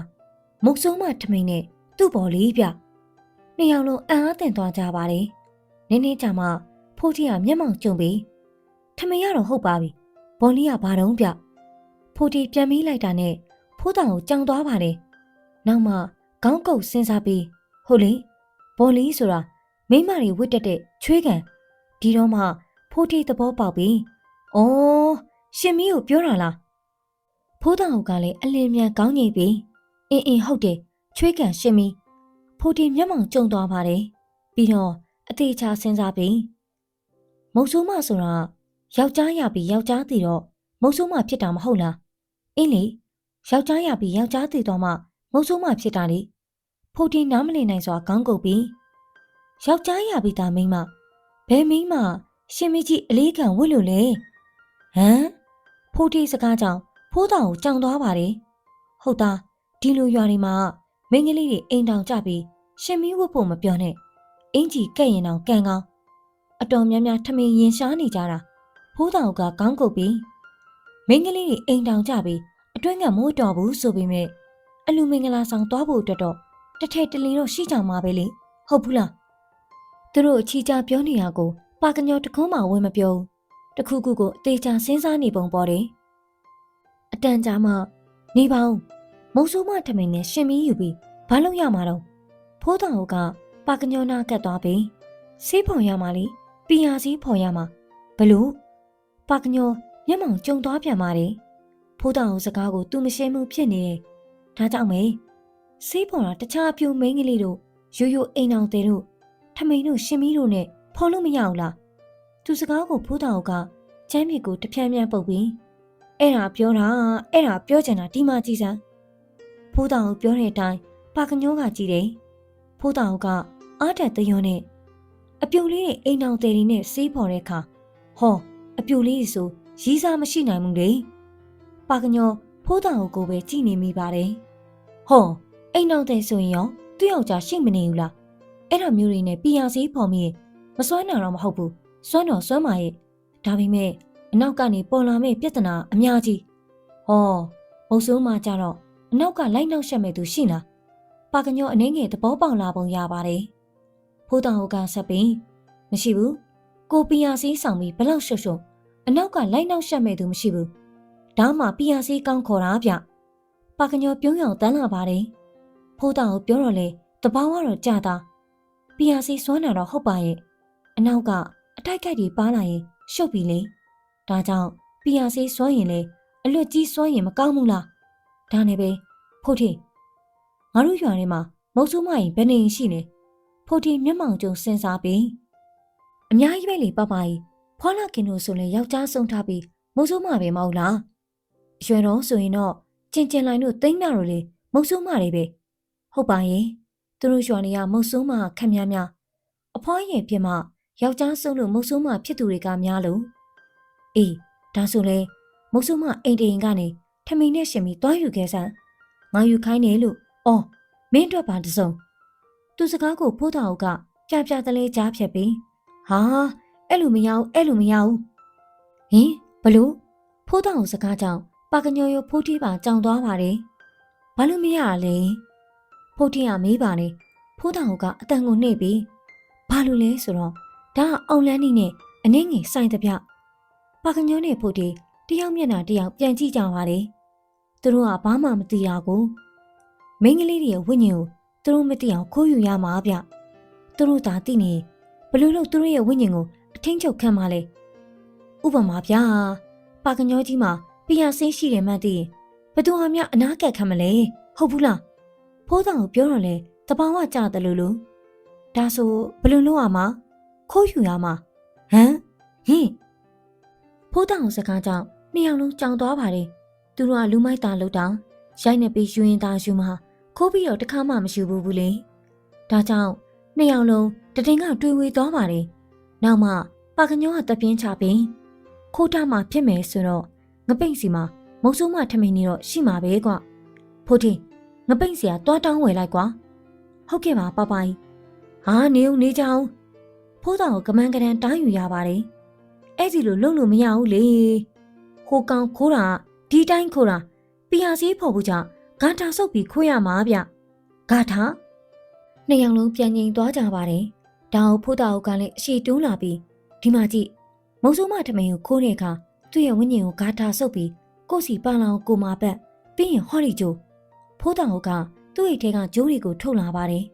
မုတ်ဆိုးမထမိန်နဲ့သူ့ပေါ်လေးပြနှစ်ယောက်လုံးအံ့အားသင့်သွားကြပါတယ်နည်းနည်းကြာမှဖိုးသေးကမျက်မှောင်ကျုံပြီးထမိန်ရတော့ဟုတ်ပါပြီဘော်လီကဘာတုံးပြဖိုးသေးပြန်ပြီးလိုက်တာနဲ့ဖိုးတောင်ကိုကြောင်သွားပါတယ်နောက်မှခေါင်းကုပ်စဉ်းစားပြီးဟုတ်လေဘော်လီဆိုတာမိမတွေဝတ်တက်တဲ့ချွေးကန်ဒီတော့မှဖိုးသေးသဘောပေါက်ပြီးအော်ရှင်မီးကိုပြောတာလားဖိုးတောင်ကလည်းအလင်းမြန်ကောင်းငိမ့်ပြီးအင်းဟုတ်တယ်ချွေးကန်ရှင်မီးဖိုးသေးမျက်မှောင်ကျုံသွားပါတယ်ပြီးတော့အသေးချာစဉ်းစားပြီးမုတ်ဆိုးမဆိုတာယောက်ျားရပြီးယောက်ျားတည်တော့မုတ်ဆိုးမဖြစ်တာမဟုတ်လားအင်းလေယောက်ျားရပြီးယောက်ျားတည်တော့မှမုတ်ဆိုးမဖြစ်တာလေဖိုးသေးနားမလည်နိုင်စွာခေါင်းကုပ်ပြီးယောက်ျားရပြီးသားမိန်းမဘယ်မိန်းမရှင်မကြီးအလေးခံဝတ်လို့လဲဟမ်ဖိုးသေးစကားကြောင့်ဖိုးတောင်ကိုကြောင်သွားပါတယ်ဟုတ်သားဒီလိုရွာတွေမှာမိန်းကလေးတွေအိမ်တောင်ကြပြီးရှင်မီးဝတ်ဖို့မပြောနဲ့အင်ကြီးကဲ့ရင်တောင်ကန်ကောင်းအတော်များများထမင်းရင်ရှားနေကြတာဖိုးတောင်ကခေါင်းကုပ်ပြီးမိန်းကလေးတွေအိမ်တောင်ကြပြီးအတွင်းကမိုးတော်ဘူးဆိုပေမဲ့အလူမင်္ဂလာဆောင်သွားဖို့အတွက်တော့တထဲတလီတော့ရှိကြမှာပဲလေဟုတ်ဘူးလားသူတို့အချီချာပြောနေတာကိုပါကညောတခုမှဝင်မပြောဘူးတခုခုကိုအသေးချာစဉ်းစားနေပုံပေါ်တယ်အတန်ကြာမှနေပါဦးမုံဆိုးမထမိန်နဲ့ရှင်မီးယူပြီးဘာလို့ရမှာတော့ဖိုးတောင်ကပါကညောနာကတ်သွားပြီးဆေးဖော်ရမှာလေပီယာစီဖော်ရမှာဘလို့ပါကညောမျက်မှောင်ကျုံသွားပြန်ပါတယ်ဖိုးတောင်စကားကိုသူမရှင်းမှုဖြစ်နေတယ်ဒါကြောင့်မေဆေးဖော်တာတခြားအပြူမိန်းကလေးတို့ရိုးရိုးအိမ်အောင်တဲ့တို့ထမိန်တို့ရှင်မီးတို့နဲ့ဖော်လို့မရဘူးလားသူစကားကိုဖိုးတောင်ကချမ်းမြေကိုတဖြန်းဖြန်းပုတ်ပြီးအဲ့ဒါပြောချင်တာဒီမှကြည့်စမ်းဖိုးတောင်ပြောတဲ့အတိုင်းပါကညောကကြည့်တယ်ဖိုးတောင်ကအားတက်သရောနဲ့အပြူလေးတွေအိမ်အောင်တဲ့တွေနဲ့ဆေးဖော်တဲ့အခါဟောအပြူလေးဆိုရီးစားမရှိနိုင်ဘူးလေပါကညောဖိုးတောင်ကိုပဲကြည့်နေမိပါတယ်ဟောအိမ်အောင်တဲ့ဆိုရင်ရောသူ့ယောက်ျားရှိမနေဘူးလားအဲ့ဒါမျိုးတွေနဲ့ပီယာဆေးဖော်မိရင်မစွမ်းနိုင်တော့မဟုတ်ဘူးစွမ်းတော့စွမ်းပါရဲ့ဒါပေမဲ့အနောက်ကနေပေါ်လာမယ့်ပြဿနာအများကြီးဟောမုတ်ဆိုးမှကြတော့အနောက်ကလိုက်နောက်ရှက်မဲ့သူရှိလားပါကညောအနှင်းငယ်သဘောပေါက်လာပုံရပါတယ်ဖိုးတောင်ကဆက်ပြီးမရှိဘူးကိုပီယာဆေးဆောင်ပြီးဘလောက်ရှုပ်ရှုပ်အနောက်ကလိုက်နောက်ရှက်မဲ့သူမရှိဘူးဒါမှပီယာဆေးကောင်းခေါ်တာဗျပါကညောပြုံးရောင်တန်းလာပါတယ်ဖိုးတောင်ပြောတော့လေတဘာဝတော့ကြာတာပီယာဆေးစွမ်းတာတော့ဟုတ်ပါရဲ့အနောက်ကအထိုက်ခိုက်တွေပါလာရင်ရှုပ်ပြီလေဒါကြောင့်ပီယာဆေးစွမ်းရင်လေအလွတ်ကြီးစွမ်းရင်မကောင်းဘူးလားဒါနဲ့ပဲဖိုးထေငါတို့ရွာထဲမှာမုတ်ဆိုးမရင်ဘယ်နေရှိလဲဖိုးထေမျက်မှောင်ကျုံစဉ်းစားပြီးအများကြီးပဲလေပပကြီးဖွာလာကင်တို့ဆိုလဲယောက်ျားဆုံးထားပြီးမုတ်ဆိုးမပဲမဟုတ်လားရွှေတော်ဆိုရင်တော့ကျင်လိုင်တို့တိမ့်နာတို့လေမုတ်ဆိုးမတွေပဲဟုတ်ပါရဲ့သူတို့ရွာနေရမုတ်ဆိုးမခက်များများအဖွားရဲ့ပြမယောက်ျားဆုံးလို့မုတ်ဆိုးမဖြစ်သူတွေကများလို့အေးဒါဆိုလဲမုတ်ဆိုးမအိမ်တိန်ကနေထမင်းနဲ့ရှင်ပြီးတွားယူခဲ့စမ်းငါယူခိုင်းတယ်လို့အော်မင်းတို့ပါတစုံသူစကားကိုဖိုးတော်ကပြတလဲကြားဖြတ်ပြီးဟာအဲ့လိုမရဘူးဟင်ဘလို့ဖိုးတော်စကားကြောင့်ပါကညောရဖိုးတီးပါကြောင်သွားပါတယ်ဘာလို့မရတာလဲဖိုးတီးကမေးပါနဲ့ဖိုးတော်ကအတန်ကိုနှိပ်ပြီးဘာလို့လဲဆိုတော့ဒါကအောင်လန်းနေနဲ့အနှင်းငယ်ဆိုင်တဲ့ပြပါကညောနဲ့ဖိုးတီးတယောက်မျက်နှာတယောက်ပြန်ကြည့်ကြပါတယ်သူတို့ကဘာမှမသိရဘူးမိန်းကလေးတွေရဲ့ဝိညာဉ်ကိုသူတို့မသိအောင်ခိုးယူရမှာဗျသူတို့သာသိနေဘလို့လို့သူတို့ရဲ့ဝိညာဉ်ကိုအထင်းချုပ်ခံမှာလဲဥပမာဗျာပါကညောကြီးမှာပီယာဆင်းရှိတယ်မှသိရင်ဘသူဟာများအနာကက်ခံမလဲဟုတ်ဘူးလားဖိုးတောင်ကိုပြောတော့လေတဘာဝကြတယ်လို့ဒါဆိုဘလို့လို့ရမှာခိုးယူရမှာဟမ်ဟင်းဖိုးတောင်စကားကြောင့်နှစ်ယောက်လုံးကြောင်သွားပါတယ်သူတို့ကလူမိုက်တာလို့တောင်ရိုက်နေပြီးယူရင်သာယူမှာခိုးပြီးတော့တခါမှမရှိဘူးလေဒါကြောင့်နှစ်ယောက်လုံးတတင်ကတွေးဝေသွားပါတယ်နောက်မှပါကညောကတပြင်းချပြီးခိုးထားမှဖြစ်မယ်ဆိုတော့ငပိတ်စီမှာမုတ်ဆိုးမထမင်းနေတော့ရှိမှာပဲကွ ဖိုးထင်းငပိတ်စရာတွားတောင်းဝယ်လိုက်ကွာဟုတ်ကဲ့ပါပပိုင်ဟာနေဦးနေကြအောင်ဖိုးတောင်ကိုကမန်းကရန်တားယူရပါတယ်အဲ့ဒီလိုလုပ်လို့မရဘူးလေဟိုကောင်ခိုးတာဒီတိုင်းခိုးတာပီယာစီဖို့ဘူးကြောင့်ဂါထာဆုပ်ပြီးခိုးရမှာဗျဂါထာနှစ်ယောက်လုံးပြန်ငိမ်သွားကြပါတယ်ဒါကိုဖိုးတောင်ကလည်းအရှိတိုးလာပြီးဒီမှာကြည့်မုံဆိုးမထမင်းကိုခိုးတဲ့အခါသူ့ရဲ့ဝိညာဉ်ကိုဂါထာဆုပ်ပြီးကိုစီပန်းလောင်ကိုမာပတ်ပြီးရင်ဟော်ရီဂျိုဖိုးတောင်ကသူ့ရဲ့ထဲကဂျိုးတွေကိုထုတ်လာပါတယ်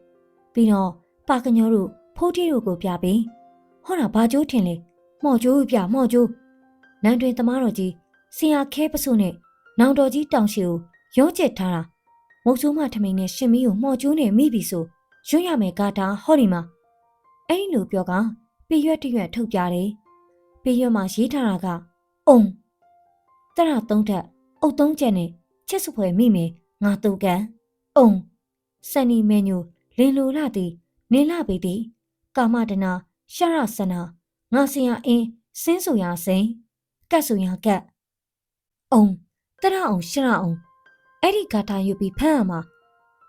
ပြီးတော့ပါကညောတို့ဖိုးထီးတို့ကိုပြပြီးဟောတာဘာဂျိုးထင်လဲမော်ဂျိုးပြမော်ဂျိုးနန်းတွင်သမားတော်ကြီးဆရာခဲပစုနဲ့နောင်တော်ကြီးတောင်ရှိကိုရောကျက်ထားတာမုတ်ဆိုးမထမင်းနဲ့ရှင်မီးကိုမော်ဂျိုးနဲ့မိပြီဆိုရွံ့ရမယ်ကာတာဟောဒီမှာအဲ့ဒီလိုပြောကပြရွက်တရွက်ထုတ်ပြတယ်ပြရွက်မှာရေးထားတာကအုံတရသုံးထက်အုတ်သုံးချက်နဲ့ချက်စပွဲမိမယ်ငါတုတ်ကန်အုံစန်နီမန်ညိုလင်လိုလာသည်နေလာပေသည်ကာမတနာရှာရဆနာငါစရာအင်းစင်းဆိုရာစိန်ကတ်ဆိုရာကတ်အုံတရအောင်ရှရအောင်အဲ့ဒီဂါထာယူပြီးဖမ်းရမှာ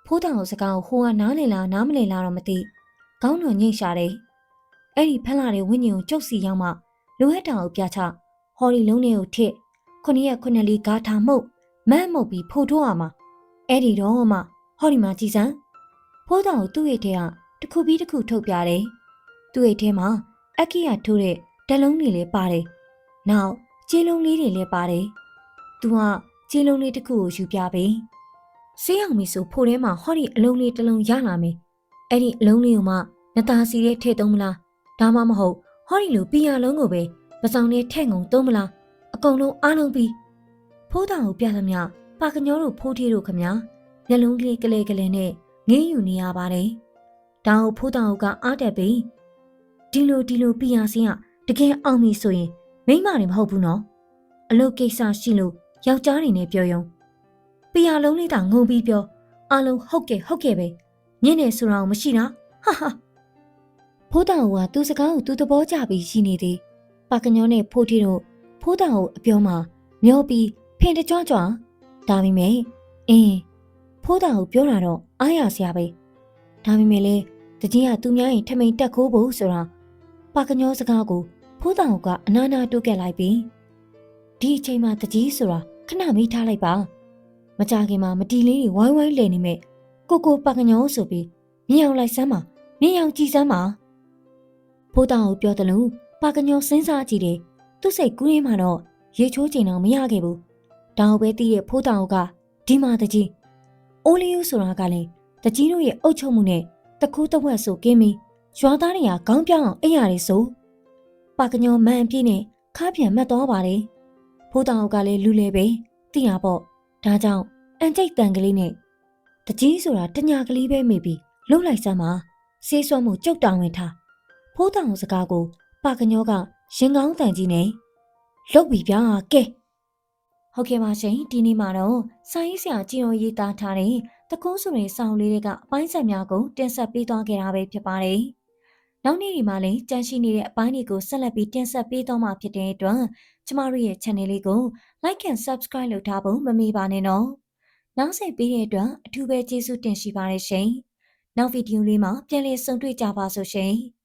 ဖိုးတောင်စကားကိုဟိုကနားလည်လားနားမလည်လားတော့မသိခေါင်းတော်ညှိရှာတယ်အဲ့ဒီဖမ်းလာတဲ့ဝိညာဉ်ကိုကျုပ်စီရောက်မှလူဟက်တောင်ကိုပြချဟော်ဒီလုံးလေးကိုထစ်9 လီဂါထာမှုတ်မန်းမှုတ်ပြီးဖိုးထိုးရမှာအဲ့ဒီတော့မှဟော်ဒီမှာကြည်စမ်းဖိုးတောင်ကိုသူ့ရဲ့ထဲကတစ်ခုပြီးတစ်ခုထုတ်ပြတယ်သူ့ရဲ့ထဲမှာအက္ခိယထိုးတဲ့ဓာတ်လုံးတွေလည်းပါတယ်နောက်ကျေးလုံးလေးတွေလည်းပါတယ်သူကကျေးလုံးလေးတစ်ခုကိုယူပြပြီးဆေးအောင်ပြီဆိုဖိုးထဲမှာဟော်ဒီအလုံးလေးတစ်လုံးရလာမယ်အဲ့ဒီအလုံးလေးကိုမှနတာစီရဲ့ထည့်သုံးမလားဒါမှမဟုတ်ဟော်ဒီလိုပီယာလုံးကိုပဲပစောင်နဲ့ထည့်ငုံသုံးမလားအကုန်လုံးအားလုံးပြီးဖိုးတောင်ကိုပြသမျှပါကညောတို့ဖိုးထီးတို့ခမမျက်လုံးကလေးကလေးကလေးနဲ့ငေးယူနေရပါတယ်ဒါကိုဖိုးတောင်ကအားတက်ပြီးဒီလိုပီယာစင်းကတကယ်အောင်ပြီဆိုရင်မိမတွေမဟုတ်ဘူးနော်အလုပ်ကိစ္စရှိလို့ယောက်ျားတွေနဲ့ပြောရုံပီယာလုံးလေးတောင်ငုံပြီးပြောအားလုံးဟုတ်ကဲ့ပဲညင်နေဆိုတော့မရှိတာဟာဖိုးတောင်ကသူ့စကားကိုသူ့သဘောကျပြီးရှိနေသည်ပါကညောနဲ့ဖိုးထီတို့ဖိုးတောင်ကိုအပြောမှာမျောပြီးဖင်တကြွကြွဒါပေမဲ့ဖိုးတောင်ကိုပြောတာတော့အားရစရာပဲဒါပေမဲ့လေတကြီးကသူများရင်ထမိန်တက်ခိုးဖို့ဆိုတာပါကညောစကားကိုဖိုးတောင်ကအနာနာတိုးကက်လိုက်ပြီးဒီအချိန်မှာတကြီးဆိုတာခဏမေးထားလိုက်ပါမကြခင်မှာမတီလေးတွေဝိုင်းဝိုင်းလဲနေမဲ့ကိုပါကညောဆိုပြီးမြင်အောင်လိုက်စမ်းပါမြင်အောင်ကြည့်စမ်းပါဖိုးတောင်ကိုပြောတယ်လို့ပါကညောစဉ်းစားကြည့်တယ်သူ့စိတ်ကူးရင်းမှာတော့ရေချိုးချင်တော့မရခဲ့ဘူးတောင်ပဲတီးတဲ့ဖိုးတောင်ကဒီမှာတကြီးအိုးလီယိုဆိုတာကလည်းတကြီးတို့ရဲ့အုပ်ချုပ်မှုနဲ့တကူးတဝက်ဆိုကင်းပြီးရွာသားတွေကခေါင်းပြောင်းအောင်အိပ်ရတယ်ဆိုပါကညောမန်ပြည့်နဲ့ခါပြန်မှတ်သွားပါတယ်ဖိုးတောင်ကလည်းလူလေပဲသိတာပေါ့ဒါကြောင့်အန်ကျိတ်တန်ကလေးနဲ့တကြီးဆိုတာတညာကလေးပဲမိပြီးလှုပ်လိုက်စမ်းပါဆေးစွမ်းမှုကြုတ်တောင်ဝင်ထားဖိုးတောင်စကားကိုပါကညောကရင်ကောင်းတန်ကြီးနဲ့လှုပ်ပြီးပြားကဲဟုတ်ကဲ့ပါရှင်ဒီနေ့မှာတော့စာရေးဆရာကြည်တော်ရေးသားထားတဲ့တကုံးစုတွေစောင်းလေးတွေကအပိုင်းဆက်များကိုတင်ဆက်ပေးသွားခဲ့တာပဲဖြစ်ပါတယ်။နောက်နေ့ဒီမှာလည်းကြန့်ရှိနေတဲ့အပိုင်းတွေကိုဆက်လက်ပြီးတင်ဆက်ပေးသွားမှာဖြစ်တဲ့အတွက်ကျမတို့ရဲ့ channel လေးကို like and subscribe လုပ်ထားဖို့မမေ့ပါနဲ့နော်။နောက်ဆက်ပေးတဲ့အတွက်အထူးပဲကျေးဇူးတင်ရှိပါတယ်ရှင်။နောက်ဗီဒီယိုလေးမှာပြန်လည်ဆုံတွေ့ကြပါစို့ရှင်။